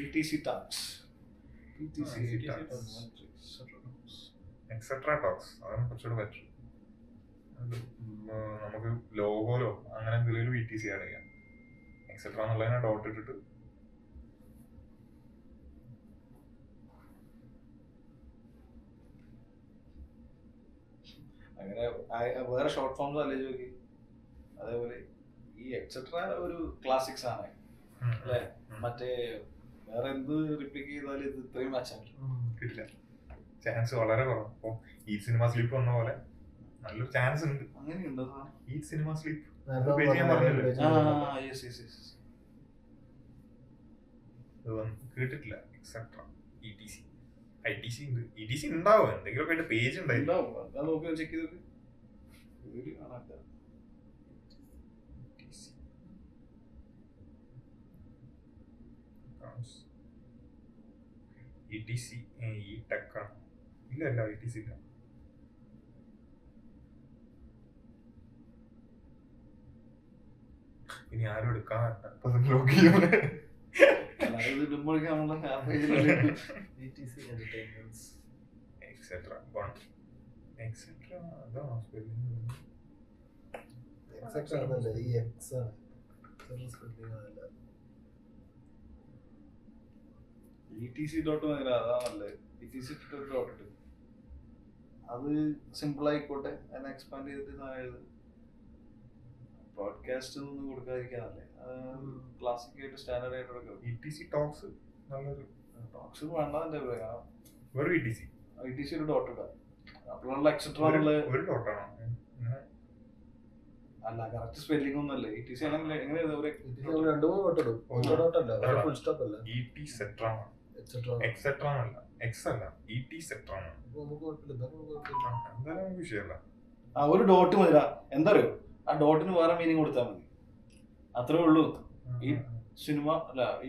ETC talks. എക്സെട്രാ ടോക്സ് അതാണ് കുറച്ചുകൂടെ ബെറ്റർ. നമുക്ക് ലോഗോലോ അങ്ങനെ എന്തെങ്കിലും ഒരു ETC ആഡ് ചെയ്യാം. എക്സെട്രാ എന്നുള്ളതിനെ ഡോട്ട് ഇട്ടിട്ട് അങ്ങനെ വേറെ ഷോർട്ട് ഫോംസ് അല്ലേ ചോദിക്കും. അതേപോലെ ഈ എക്സെട്രാ ഒരു ക്ലാസിക്സ് ആണ് അല്ലേ? മറ്റേ വേറെ എന്ത് റിപ്ലിക്ക് ചെയ്താലും ഇത് ഇത്രയും മാച്ചാൻ കിട്ടില്ല. ചാൻസ് വളരെ കുറവാണ്. അപ്പൊ ഈ സിനിമ സ്ലീപ്പ് വന്ന പോലെ നല്ലൊരു ചാൻസ് ഉണ്ട്. അങ്ങനെയുണ്ടോ? ഈ സിനിമ സ്ലീപ്പ് കേട്ടിട്ടില്ല. എക്സെട്രാ ETC ITC ഉണ്ട്. ETC ഉണ്ടാവും, എന്തെങ്കിലും ആയിട്ട് പേജ് ഉണ്ടാവും. നോക്കി ചെക്ക് ചെയ്ത് ETC ഈ ടെക്കാണ്. ഇല്ല ETC ഇല്ല. ഇനി ആരും എടുക്കാൻ ലോഗ് ചെയ്യുന്നത് എക്സെട്രാ എക്സെട്രാ അതാണോ സ്പെല്ലിംഗ്? ETC ഡോട്ട് അതാണല്ലേ? ETC ഡോട്ട് ഇട്ട് അത് സിമ്പിൾ ആയിക്കോട്ടെ, അതിനെ എക്സ്പാൻഡ് ചെയ്തിട്ട് ബ്രോഡ്കാസ്റ്റ് ഒന്നും കൊടുക്കാതിരിക്കാനല്ലേ? ക്ലാസിക് ആയിട്ട് സ്റ്റാൻഡേർഡ് ആയിട്ട് ETC ടോക്സ് നല്ലൊരു ടോക്സ് വേണ്ട എന്റെ അഭിപ്രായം. വെറും ETC ETC ഒരു ഡോട്ട് ഇടാം. അപ്പോഴുള്ള എക്സെട്രാ ഒരു ഡോട്ടാണോ? അല്ല, കറക്റ്റ് സ്പെല്ലിംഗ് ഒന്നല്ലേ? ETC ആണെങ്കിൽ എങ്ങനെ എക്സെട്രാ അല്ല, എക്സ് അല്ല, ETcetera ആണ്. എന്തായാലും വിഷയമല്ല. ആ ഒരു ഡോട്ട് മതി. എന്താ അറിയോ, ആ ഡോട്ടിന് വേറെ മീനിങ് കൊടുത്താൽ മതി, അത്രേ ഉള്ളൂ. ഈ സിനിമ അല്ല, ഈ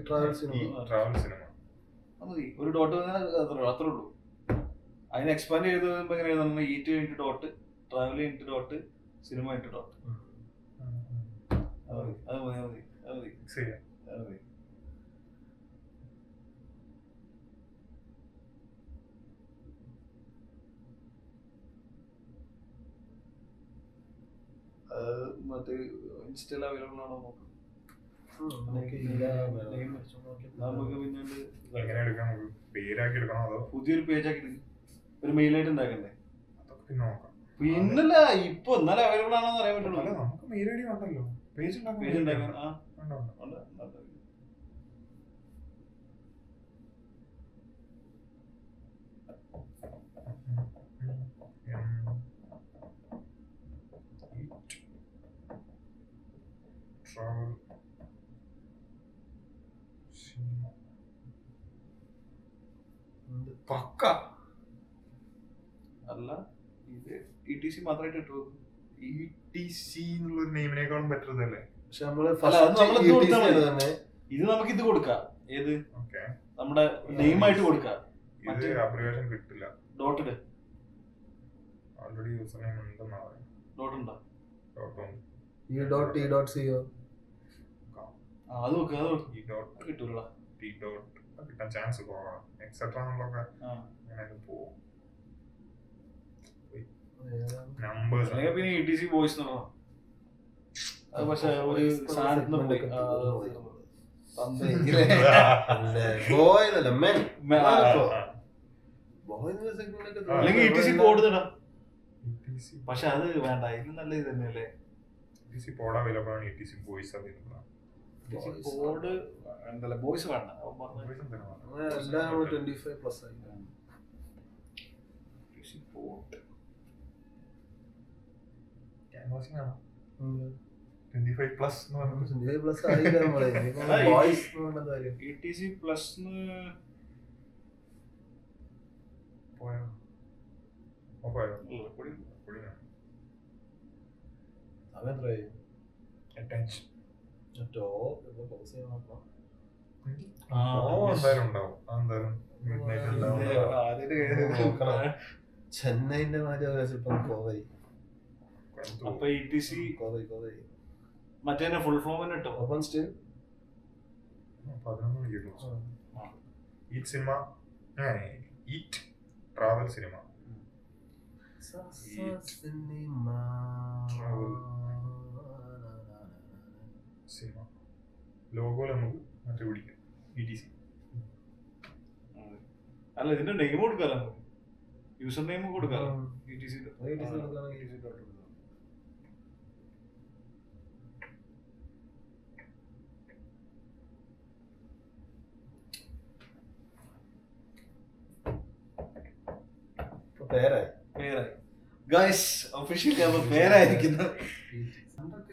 ട്രാവൽ സിനിമ മതി, ഒരു ഡോട്ട് അത്രേ ഉള്ളൂ. അതിന് എക്സ്പാൻഡ് ചെയ്ത് എങ്ങനെ എഴുതുന്നത്? ET കഴിഞ്ഞിട്ട് ഡോട്ട്, ട്രാവൽ കഴിഞ്ഞിട്ട് ഡോട്ട്, സിനിമ കഴിഞ്ഞിട്ട് ഡോട്ട്. അത് മതി അത് മതി അത് മതി ശരിയാ. അത് മതി. മറ്റേ ഇൻസ്റ്റയിൽ അവൈലബിൾ ആണോ നോക്കാം. നമുക്ക് പിന്നീട് എങ്ങനെ എടുക്കാം? നമുക്ക് പേരാക്കി എടുക്കണോ അതോ പുതിയൊരു പേജ് ആക്കി ഒരു മെയിലായിട്ട് ഉണ്ടാക്കണ്ടേ? പിന്നെ നോക്കാം. പിന്നല്ല ഇപ്പൊ എന്നാലും അവൈലബിൾ ആണോന്ന് അറിയാൻ പറ്റുള്ളൂ. അല്ല നമുക്ക് മെയിൽ ഐ ഡി ഉണ്ടല്ലോ, പേജ് പേജ് ഉണ്ടാക്കാൻ. travel പക്ക. അല്ല ഇത് ETC മാത്രമായിട്ട് ഇട്ടു. ETC എന്നുള്ളൊരു നെയിമിനേക്കാളും ബെറ്റർ ഇതല്ലേ? പക്ഷെ നമ്മള് ഇത് നമുക്ക് ഇത് കൊടുക്കാം. ഏത് ഓക്കെ, നമ്മുടെ നെയിം ആയിട്ട് കൊടുക്കാം. ഇത് അബ്രിവേഷൻ കിട്ടില്ല. ഡോട്ട് ഓൾറെഡി യൂസർ നെയിം ഉണ്ടെന്നാ പറയുന്നത്. ഡോട്ട് ഉണ്ടോ? .e.co അത് നോക്കുക. അത് ഈ ഡോട്ട് കിട്ടൂല. ടി ഡോട്ട് കിട്ടാൻ ചാൻസ് കുറവാണ്. എക്സെട്രാ എന്നുള്ളതൊക്കെ അങ്ങനെ പോകും. നമ്പേഴ്സ് അല്ലെങ്കിൽ പിന്നെ ETC വോയിസ് എന്നുള്ളതാ. അത് പക്ഷെ ഒരു സാധനത്തിന് പോയി. അല്ലെങ്കിൽ ETC കോഡ് ഇടാം. പക്ഷെ അത് വേണ്ട. ഇത് നല്ല ഇത് തന്നെയല്ലേ. ETC കോഡ് അവൈലബിൾ ആണ്, ETC വോയിസ് അവൈലബിൾ ആണ്. കോഡ് എന്തല്ല വോയിസ് വേണ്ട. എല്ലാം 25+ ആയി. ക്യാൻവാസിംഗ് ആണ് 25+ എന്ന് പറയുന്നത്. 25+ ആയില്ല നമ്മളെ. വോയിസ് വേണ്ട കാര്യം. ETC പ്ലസ് പോയോ അതെത്രയായി? അറ്റൻഷൻ എന്തായാലും ഉണ്ടാവും. അതെന്തായാലും മിഡ്നൈറ്റ് ഉണ്ടാവും. ചെന്നൈന്റെ മാറ്റം ഇപ്പം കോവരി. അപ്പൊ ETC കോവരി മറ്റേ ഫുൾ ഫോം തന്നെ ഇട്ടോ. Open still 11 eat cinema, eat travel cinema. Cinema ലോഗോയിൽ നമുക്ക് മറ്റേ പിടിക്കാം. ETC അല്ല ഇതിന്റെ നെയിം കൊടുക്കാലോ, നമുക്ക് യൂസർ നെയിം കൊടുക്കാലോ. ETC പേരായി ഗൈസ് ഒഫീഷ്യലി അപ്പൊ പേരായിരിക്കുന്നത്.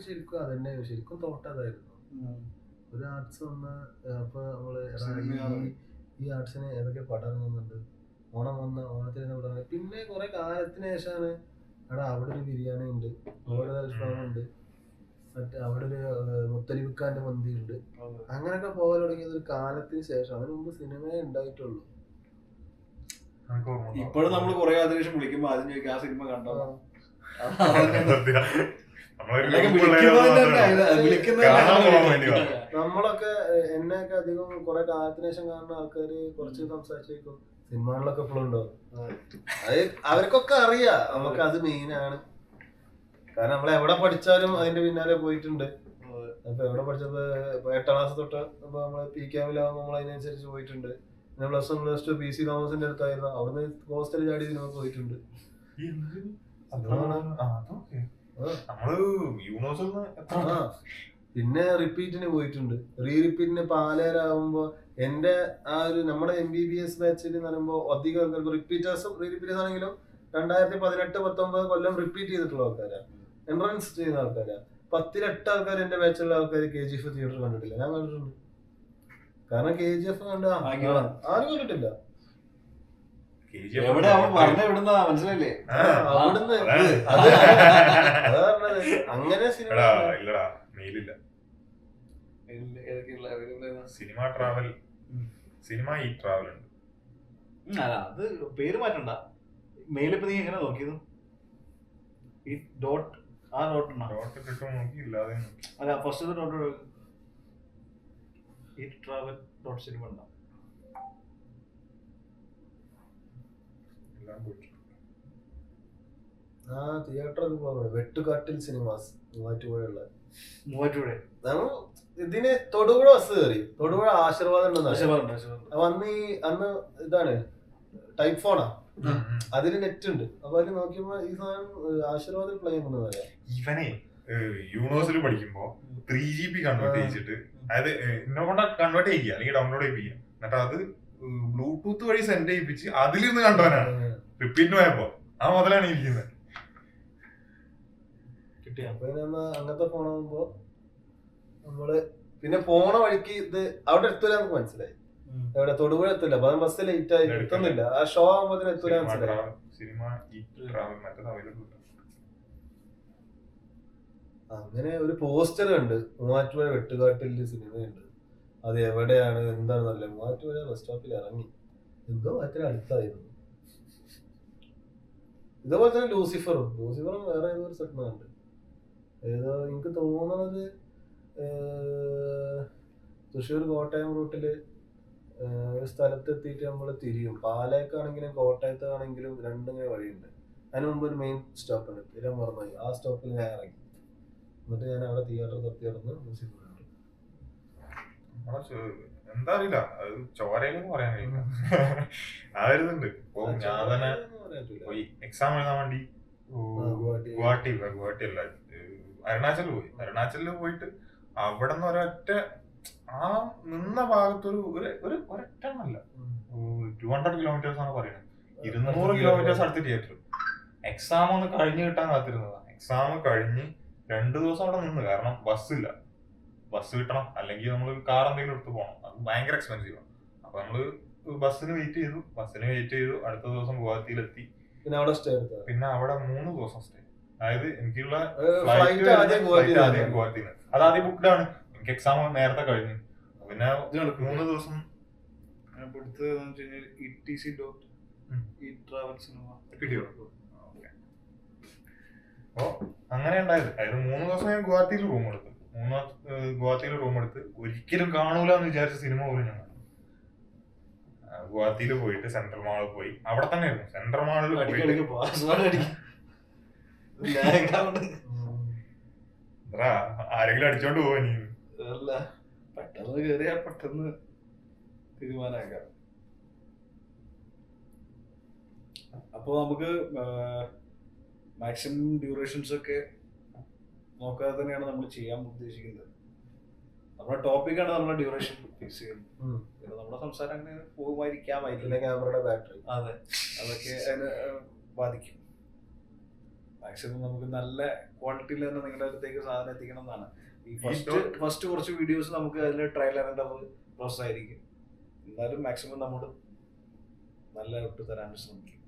ശരിക്കും അതന്നെ, ശരിക്കും തോട്ടതായിരുന്നു. ഒരു ആർട്സ് വന്ന അപ്പൊ നമ്മള് ഈ ആർട്സിന് ഏതൊക്കെ പടം ഇറങ്ങുന്നുണ്ട്. ഓണം വന്ന ഓണത്തിന് പടം. പിന്നെ കുറെ കാലത്തിന് ശേഷമാണ് അവിടെ ഒരു ബിരിയാണി ഉണ്ട്, അവിടെ അൽഫാമുണ്ട്, മറ്റേ അവിടെ ഒരു മുത്തലിബിക്കാന്റെ മന്തി ഉണ്ട്. അങ്ങനെയൊക്കെ പോകാൻ തുടങ്ങിയത് ഒരു കാലത്തിന് ശേഷം. അതിന് മുമ്പ് സിനിമയെ ഉണ്ടായിട്ടുള്ളൂ. ഇപ്പോഴും നമ്മൾ കുറെ അതിനുശേഷം വിളിക്കുമ്പോ ആദ്യം ചോദിക്കും ആ സിനിമ കണ്ടോ. നമ്മളൊക്കെ എന്നെയൊക്കെ അധികം കുറെ കാലത്തിന് ശേഷം കാണുന്ന ആൾക്കാര് കുറച്ച് സംസാരിച്ചേക്കും സിനിമകളിലൊക്കെ എപ്പോഴും ഉണ്ടാവും. അത് അവർക്കൊക്കെ അറിയാം നമുക്ക് അത് മെയിനാണ്. കാരണം നമ്മൾ എവിടെ പഠിച്ചാലും അതിന്റെ പിന്നാലെ പോയിട്ടുണ്ട്. അപ്പൊ എവിടെ പഠിച്ചപ്പോ 8ാം ക്ലാസ് തൊട്ട് അപ്പൊ നമ്മള് PCAM-ലാവുമ്പോ നമ്മൾ അതിനനുസരിച്ച് പോയിട്ടുണ്ട്. പിന്നെ +1 +2 PC തോമസിന്റെ അടുത്തായിരുന്നു. അവിടുന്ന് ഹോസ്റ്റൽ ചാടി സിനിമ പോയിട്ടുണ്ട്. പിന്നെ റിപ്പീറ്റിന് പോയിട്ടുണ്ട്. റിപ്പീറ്റിന് പാലേരാകുമ്പോ എന്റെ ആ ഒരു നമ്മുടെ MBBS ബാച്ചിൽ എന്ന് പറയുമ്പോ അധികം ആൾക്കാർക്ക് റിപ്പീറ്റേഴ്സും റിപ്പീറ്റേഴ്സ് ആണെങ്കിലും 2018-19 കൊല്ലം റിപ്പീറ്റ് ചെയ്തിട്ടുള്ള ആൾക്കാരാണ്, എൻട്രൻസ് ചെയ്യുന്ന ആൾക്കാരാണ്. 10-8 ആൾക്കാർ എന്റെ ബാച്ചിലുള്ള ആൾക്കാർ KGF തിയേറ്റർ കണ്ടിട്ടില്ല. ഞാൻ കണ്ടിട്ടുണ്ട്. കാരണം KGF കണ്ട ആരും കണ്ടിട്ടില്ല. എവിടെ അവൻ പറഞ്ഞ വിടുന്ന മനസ്സിലല്ലേ. അവിടുന്ന് അങ്ങനെ സിനിമ സിനിമ ട്രാവൽ, സിനിമ ഈ ട്രാവൽ ഉണ്ട്. അത് പേര് മാറ്റണ്ട. മെയിലിപ്പോ നീ എങ്ങനെ നോക്കിയത്? ഈ ഡോട്ട് ആ ഡോട്ട് നോക്കിയില്ല. അല്ല ഫസ്റ്റ് ഡോട്ട് ഈ ട്രാവൽ ഡോട്ട് സിനിമ ഉണ്ടാവും. ആ തിയേറ്ററൊക്കെ പോകുന്നത് വെട്ടുകാട്ടിൽ സിനിമാസ് മൂവാറ്റുപുഴയുള്ള. ഇതിന് തൊടുപുഴ ബസ് കയറി. തൊടുപുഴ ആശീർവാദം ഉണ്ടെന്ന്. അപ്പൊ അന്ന് ഇതാണ് ടൈപ്പ് ഫോണാ. അതിന് നെറ്റ് ഉണ്ട്. അപ്പൊ അതിൽ നോക്കിയപ്പോ ഈ സാധനം ആശീർവാദിൽ പ്ലേ ചെയ്യുന്നത് ഇവനെ യൂണിവേഴ്സിൽ പഠിക്കുമ്പോ 3GB കൺവേർട്ട് ചെയ്യിച്ചിട്ട്, അതായത് എന്നെ കൊണ്ട് കൺവേർട്ട് ചെയ്യുക അല്ലെങ്കിൽ ഡൗൺലോഡ് ചെയ്യിപ്പിക്കുക, എന്നിട്ട് അത് ബ്ലൂടൂത്ത് വഴി സെൻഡ് ചെയ്യിപ്പിച്ച് അതിലിരുന്ന് കണ്ടവനാണ്. റിപ്പീറ്റ് പോയപ്പോ ആ മുതലാണ് ഇരിക്കുന്നത്. കിട്ടിയ അപ്പൊ അങ്ങനത്തെ ഫോണാകുമ്പോ നമ്മള് പിന്നെ പോണ വഴിക്ക് ഇത് അവിടെ എത്തൂല നമുക്ക് മനസ്സിലായി. എവിടെ തൊടുപുഴ എത്തില്ല, അപ്പൊ ബസ് ലേറ്റ് ആയി എത്തുന്നില്ല. ആ ഷോ ആകുമ്പോ എത്തൂല മനസ്സിലായി. അങ്ങനെ ഒരു പോസ്റ്റർ കണ്ട് മൂവാറ്റുപുഴ വെട്ടുകാട്ടില് സിനിമയുണ്ട്. അത് എവിടെയാണ് എന്താണ് നല്ല മൂവാറ്റുപുഴ ബസ് സ്റ്റോപ്പിൽ ഇറങ്ങി എന്തോ അത്ര അടുത്തായിരുന്നു. ഇതേപോലെ തന്നെ ലൂസിഫറും വേറെ ഏതോ ഒരു സ്ഥലത്ത് കണ്ട്. ഏതോ എനിക്ക് തോന്നുന്നത് തൃശ്ശൂർ കോട്ടയം റൂട്ടില് ഒരു സ്ഥലത്ത് എത്തിയിട്ട് നമ്മൾ തിരിയും. പാലക്കാണെങ്കിലും കോട്ടയത്താണെങ്കിലും രണ്ടിങ്ങനെ വഴിയുണ്ട്. അതിന് മുമ്പ് ഒരു മെയിൻ സ്റ്റോപ്പ് ഉണ്ട്, തിരം മറന്നായി. ആ സ്റ്റോപ്പിൽ ഞാൻ ഇറങ്ങി. എന്നിട്ട് ഞാൻ അവിടെ തിയേറ്റർ തൊത്തി നടന്ന് ലൂസിഫർ കണ്ടു. എന്താ അറിയില്ല, അത് ചോരയിലെന്ന് പറയാൻ കഴിയില്ല. ആ ഒരു ഇതുണ്ട്. ഇപ്പൊ ഞാൻ തന്നെ പോയി എക്സാം എഴുതാൻ വേണ്ടി ഗുവാഹട്ടി അല്ല അരുണാചലിൽ പോയിട്ട് അവിടെ നിന്ന് ഒരൊറ്റ ആ നിന്ന ഭാഗത്തൊരു ഒരൊറ്റ അല്ല 200 കിലോമീറ്റേഴ്സ് ആണ് പറയുന്നത്. 200 കിലോമീറ്റേഴ്സ് അടുത്ത് തിയേറ്റർ. എക്സാം ഒന്ന് കഴിഞ്ഞ് കിട്ടാൻ കാത്തിരുന്നതാണ്. എക്സാം കഴിഞ്ഞ് 2 ദിവസം അവിടെ നിന്ന്, കാരണം ബസ്സില്ല. ബസ് കിട്ടണം, അല്ലെങ്കിൽ നമ്മൾ കാർ എന്തെങ്കിലും എടുത്ത് പോകണം. അത് ഭയങ്കര എക്സ്പെൻസീവ് ആണ്. അപ്പൊ നമ്മള് ബസ്സിന് വെയിറ്റ് ചെയ്തു. അടുത്ത ദിവസം ഗുവാഹത്തിയിലെത്തി. പിന്നെ അവിടെ സ്റ്റേ എടുത്തു. പിന്നെ അവിടെ 3 ദിവസം സ്റ്റേ. അതായത് എനിക്കുള്ള ഫ്ലൈറ്റ് ആദ്യം ഗുവാഹത്തിന്ന്, അത് ആദ്യം ബുക്ക്ഡ് ആണ്. എനിക്ക് എക്സാം നേരത്തെ കഴിഞ്ഞു. പിന്നെ 3 ദിവസം അപ്പൊ അങ്ങനെ ഉണ്ടായത്. അതായത് 3 ദിവസം ഞാൻ ഗുവാഹത്തിയിൽ റൂം എടുത്ത് ഒരിക്കലും കാണൂല എന്ന് വിചാരിച്ച സിനിമ പോലും ഞാൻ കണ്ടു. ഗുവാഹത്തിയിൽ പോയിട്ട് സെൻട്രൽ മാളിൽ പോയി. അവിടെ തന്നെ ആയിരുന്നു സെൻട്രൽ മാളിൽ ആരെങ്കിലും അടിച്ചോണ്ട് പോവാ നീ? പെട്ടെന്ന് കേറിയാ പെട്ടെന്ന് തീരുമാനമാക്കാം. അപ്പൊ നമുക്ക് മാക്സിമം ഡ്യൂറേഷൻസ് ഒക്കെ നോക്കാതെ തന്നെയാണ് നമ്മൾ ചെയ്യാൻ ഉദ്ദേശിക്കുന്നത്. നമ്മുടെ ടോപ്പിക്കാണ് നമ്മുടെ ഡ്യൂറേഷൻ ഫിക്സ് ചെയ്യുന്നത്. പിന്നെ നമ്മുടെ സംസാരം അങ്ങനെ പോകുമായിരിക്കാമായിരിക്കും. ക്യാമറയുടെ ബാറ്ററി അതെ, അതൊക്കെ അതിന് ബാധിക്കും. മാക്സിമം നമുക്ക് നല്ല ക്വാളിറ്റിയിൽ തന്നെ നിങ്ങളുടെ അടുത്തേക്ക് സാധനം എത്തിക്കണം എന്നാണ്. ഈ ഫസ്റ്റ് കുറച്ച് വീഡിയോസ് നമുക്ക് അതിൽ ട്രയൽ ആൻഡ് എറർ പ്രോസസ് ആയിരിക്കും. എന്നാലും മാക്സിമം നമ്മൾ നല്ല ഇട്ട് തരാൻ ശ്രമിക്കും.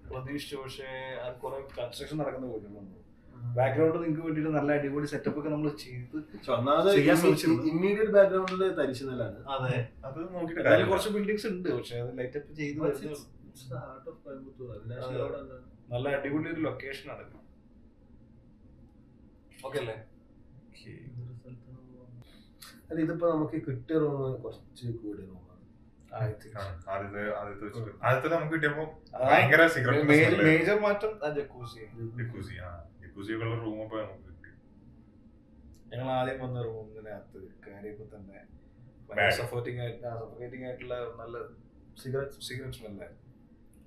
പ്രതീക്ഷിച്ചു, പക്ഷേ അത് കുറെ കൺസ്ട്രക്ഷൻ നടക്കുന്ന വീടുകളുണ്ട്. ബാക്ക്ഗ്രൗണ്ട് നിങ്ങൾക്ക് വേണ്ടിയിട്ട് നല്ല അടിപൊളി സെറ്റപ്പ് ഒക്കെ നമ്മൾ ഇമ്മീഡിയറ്റ് ബാക്ക്ഗ്രൗണ്ടിൽ തരിശുന്നതാണ്. അതെ, അത് നോക്കിയിട്ട് അതിൽ കുറച്ച് ബിൽഡിങ്സ് ഉണ്ട്, പക്ഷെ അത് ലൈറ്റപ്പ് ചെയ്ത് നല്ല അടിപൊളി ഒരു ലൊക്കേഷൻ ആണ്. ഓക്കെ അല്ലേ? അല്ല, ഇതിപ്പോ നമുക്ക് കിട്ടിയ റൂം കുറച്ച് കൂടിയ റൂമാണ്. ആദ്യത്തെ നമുക്ക് കിട്ടിയപ്പോ ഭയങ്കര മേജർ മാറ്റം റൂം ഇപ്പൊ നമുക്ക് കിട്ടി. ഞങ്ങൾ ആദ്യം വന്ന റൂമിനകത്ത് കയറിയപ്പോ തന്നെ സഫോക്കേറ്റിംഗ് ആയിട്ടുള്ള നല്ല സിഗരറ്റ് സ്മെല്ല്.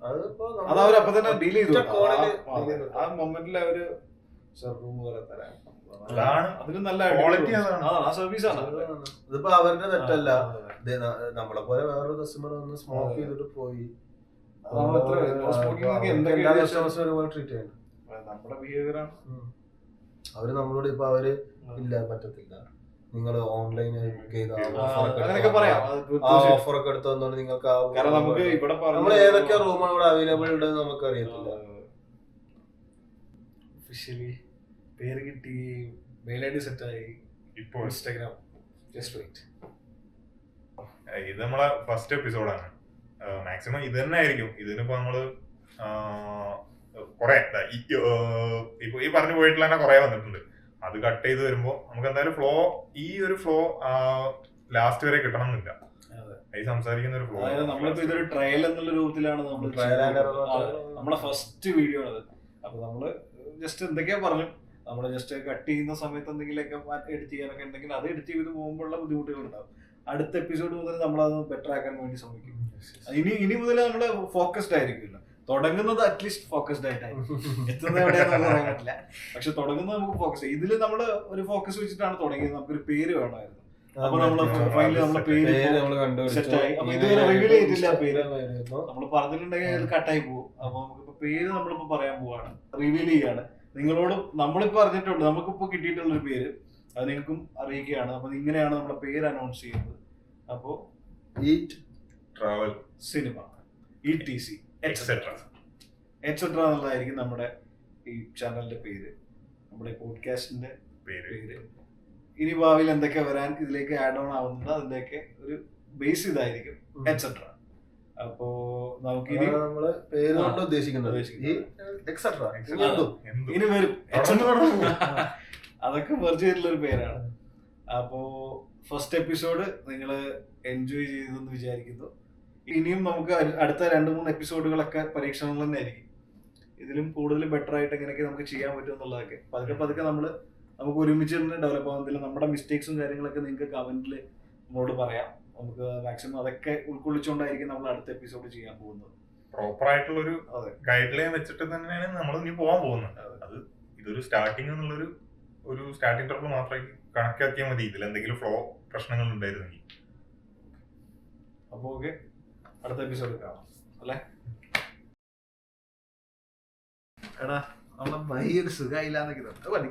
അത് അവരപ്പൊ തന്നെ ഡീൽ ചെയ്തു. ആ മൊമെന്റിൽ അവര് റൂം വരെ തരാം. അതിന് നല്ല ക്വാളിറ്റി ആ സർവീസ് ആണ്. ഇതിപ്പോ അവരുടെ തെറ്റല്ല, നമ്മളെ പോലെ വേറൊരു കസ്റ്റമർ വന്ന് സ്മോക്ക് ചെയ്തിട്ട് പോയി. ട്രീറ്റ് ചെയ്യണം. നമ്മുടെ ബിഹേവിയറാണ്. അവര് നമ്മളോട് ഇപ്പൊ അവര് ഇല്ല പറ്റത്തില്ല, നിങ്ങൾ ഓൺലൈനായി ബുക്ക് ചെയ്ത ഓഫർ ഒക്കെ എടുത്ത് വന്നോണ്ട് നിങ്ങൾക്ക് നമ്മൾ ഏതൊക്കെ റൂമാണ് ഇവിടെ അവൈലബിൾ ഉണ്ട് നമുക്ക് അറിയത്തില്ല. ഒഫീഷ്യലി പേര് കിട്ടി, മെയിൽ ഐ ഡി സെറ്റായി, ഇപ്പോൾ ഇൻസ്റ്റാഗ്രാം. Just wait. ഇത് നമ്മളെ ഫസ്റ്റ് എപ്പിസോഡാണ്. മാക്സിമം ഇത് തന്നെ ആയിരിക്കും. ഇതിനിപ്പോ നമ്മള് കൊറേ ഇപ്പൊ ഈ പറഞ്ഞു പോയിട്ടുള്ള തന്നെ കൊറേ വന്നിട്ടുണ്ട്. അത് കട്ട് ചെയ്ത് വരുമ്പോ നമുക്ക് എന്തായാലും ഈ ഒരു ഫ്ലോ ലാസ്റ്റ് വരെ കിട്ടണം എന്നില്ല. ഈ സംസാരിക്കുന്ന ഒരു ഫ്ലോ നമ്മളിപ്പോ ഇതൊരു ട്രയൽ എന്നുള്ള രൂപത്തിലാണ് നമ്മളെ ഫസ്റ്റ് വീഡിയോ ആണ്. അപ്പൊ നമ്മള് ജസ്റ്റ് എന്തൊക്കെയാ പറഞ്ഞു, നമ്മൾ ജസ്റ്റ് കട്ട് ചെയ്യുന്ന സമയത്ത് എന്തെങ്കിലുമൊക്കെ എഡിറ്റ് ചെയ്യാനൊക്കെ ഉണ്ടെങ്കിൽ അത് എഡിറ്റ് ചെയ്ത് പോകുമ്പോഴുള്ള ബുദ്ധിമുട്ടുകൾ ഉണ്ടാവും. അടുത്ത എപ്പിസോഡ് മുതൽ നമ്മളത് ബെറ്റർ ആക്കാൻ വേണ്ടി ശ്രമിക്കും. ഇനി മുതൽ നമ്മൾ ഫോക്കസ്ഡ് ആയിരിക്കില്ല. തുടങ്ങുന്നത് അറ്റ്ലീസ്റ്റ് ഫോക്കസ്ഡ് ആയിട്ടായിരിക്കും, എത്തുന്നത് എവിടെയാണെന്ന് പറയാൻ പറ്റില്ല. പക്ഷെ തുടങ്ങുന്നത് നമുക്ക് ഫോക്കസ് ചെയ്യും. ഇതിൽ നമ്മൾ ഒരു ഫോക്കസ് വെച്ചിട്ടാണ് തുടങ്ങിയത്. നമുക്കൊരു പേര് വേണമായിരുന്നു. അപ്പൊ നമ്മള് ഫൈനലി നമ്മളെ പേര് സെറ്റായി. അപ്പൊ ഇതുവരെ റിവീൽ ചെയ്തില്ല പേര്. നമ്മൾ പറഞ്ഞിട്ടുണ്ടെങ്കിൽ അത് കട്ടായി പോകും. അപ്പൊ നമുക്കിപ്പോ പേര് നമ്മളിപ്പോ പറയാൻ പോവാണ്, റിവീൽ ചെയ്യാണ്. നിങ്ങളോട് നമ്മളിപ്പോ പറഞ്ഞിട്ടുണ്ട്, നമുക്കിപ്പോ കിട്ടിയിട്ടുള്ളൊരു പേര് അത് നിങ്ങൾക്കും അറിയിക്കുകയാണ്. അപ്പൊ ഇങ്ങനെയാണ് നമ്മുടെ പേര് അനൗൺസ് ചെയ്യുന്നത്. അപ്പോ eat travel cinema ETC etcetera എന്നുള്ളതായിരിക്കും നമ്മുടെ ഈ ചാനലിന്റെ പേര്, നമ്മുടെ പോഡ്കാസ്റ്റിന്റെ പേര്. ഇനി ഭാവിയിൽ എന്തൊക്കെ വരാൻ ഇതിലേക്ക് ആഡ് ഓൺ ആവുന്നുണ്ട് അതിന്റെയൊക്കെ ഒരു ബേസ് ഇതായിരിക്കും എക്സെട്ര. അപ്പോ നമുക്ക് ഇനി നമ്മള് പേര് കൊണ്ട് ഉദ്ദേശിക്കുന്നത് ഇനി വരും അതൊക്കെ മെർജ് ചെയ്തിട്ടുള്ള ഒരു പേരാണ്. അപ്പോ ഫസ്റ്റ് എപ്പിസോഡ് നിങ്ങൾ എൻജോയ് ചെയ്തെന്ന് വിചാരിക്കുന്നു. ഇനിയും നമുക്ക് അടുത്ത 2-3 എപ്പിസോഡുകളൊക്കെ പരീക്ഷണങ്ങൾ തന്നെ ആയിരിക്കും. ഇതിലും കൂടുതൽ ബെറ്റർ ആയിട്ട് എങ്ങനെയൊക്കെ നമുക്ക് ചെയ്യാൻ പറ്റും എന്നുള്ളതൊക്കെ പതുക്കെ നമുക്ക് ഒരുമിച്ച് തന്നെ ഡെവലപ്പ് ആവുന്നതിൽ നമ്മുടെ മിസ്റ്റേക്സും കാര്യങ്ങളൊക്കെ നിങ്ങൾക്ക് കമന്റിൽ നമ്മളോട് പറയാം. നമുക്ക് മാക്സിമം അതൊക്കെ ഉൾക്കൊള്ളിച്ചുകൊണ്ടായിരിക്കും നമ്മൾ അടുത്ത എപ്പിസോഡ് ചെയ്യാൻ പോകുന്നത്. പ്രോപ്പർ ആയിട്ടുള്ള ഒരു ഗൈഡ് ലൈൻ വെച്ചിട്ട് തന്നെയാണ് നമ്മൾ ഇനി പോകാൻ പോകുന്നത്. അത് ഇതൊരു സ്റ്റാർട്ടിങ് എന്നുള്ളൊരു സ്റ്റാർട്ടിംഗ് ട്രബിൾ മാത്രമേ കണക്കാക്കിയാൽ മതി. ഇതിൽ എന്തെങ്കിലും ഫ്ലോ പ്രശ്നങ്ങൾ ഉണ്ടായിരുന്നെങ്കിൽ. അപ്പൊ ഓക്കെ, അടുത്ത എപ്പിസോഡ് കാണാം അല്ലേ? എടാ നമ്മളെ ഭയ ഒരു സുഖമായില്ലാന്നൊക്കെ മതി.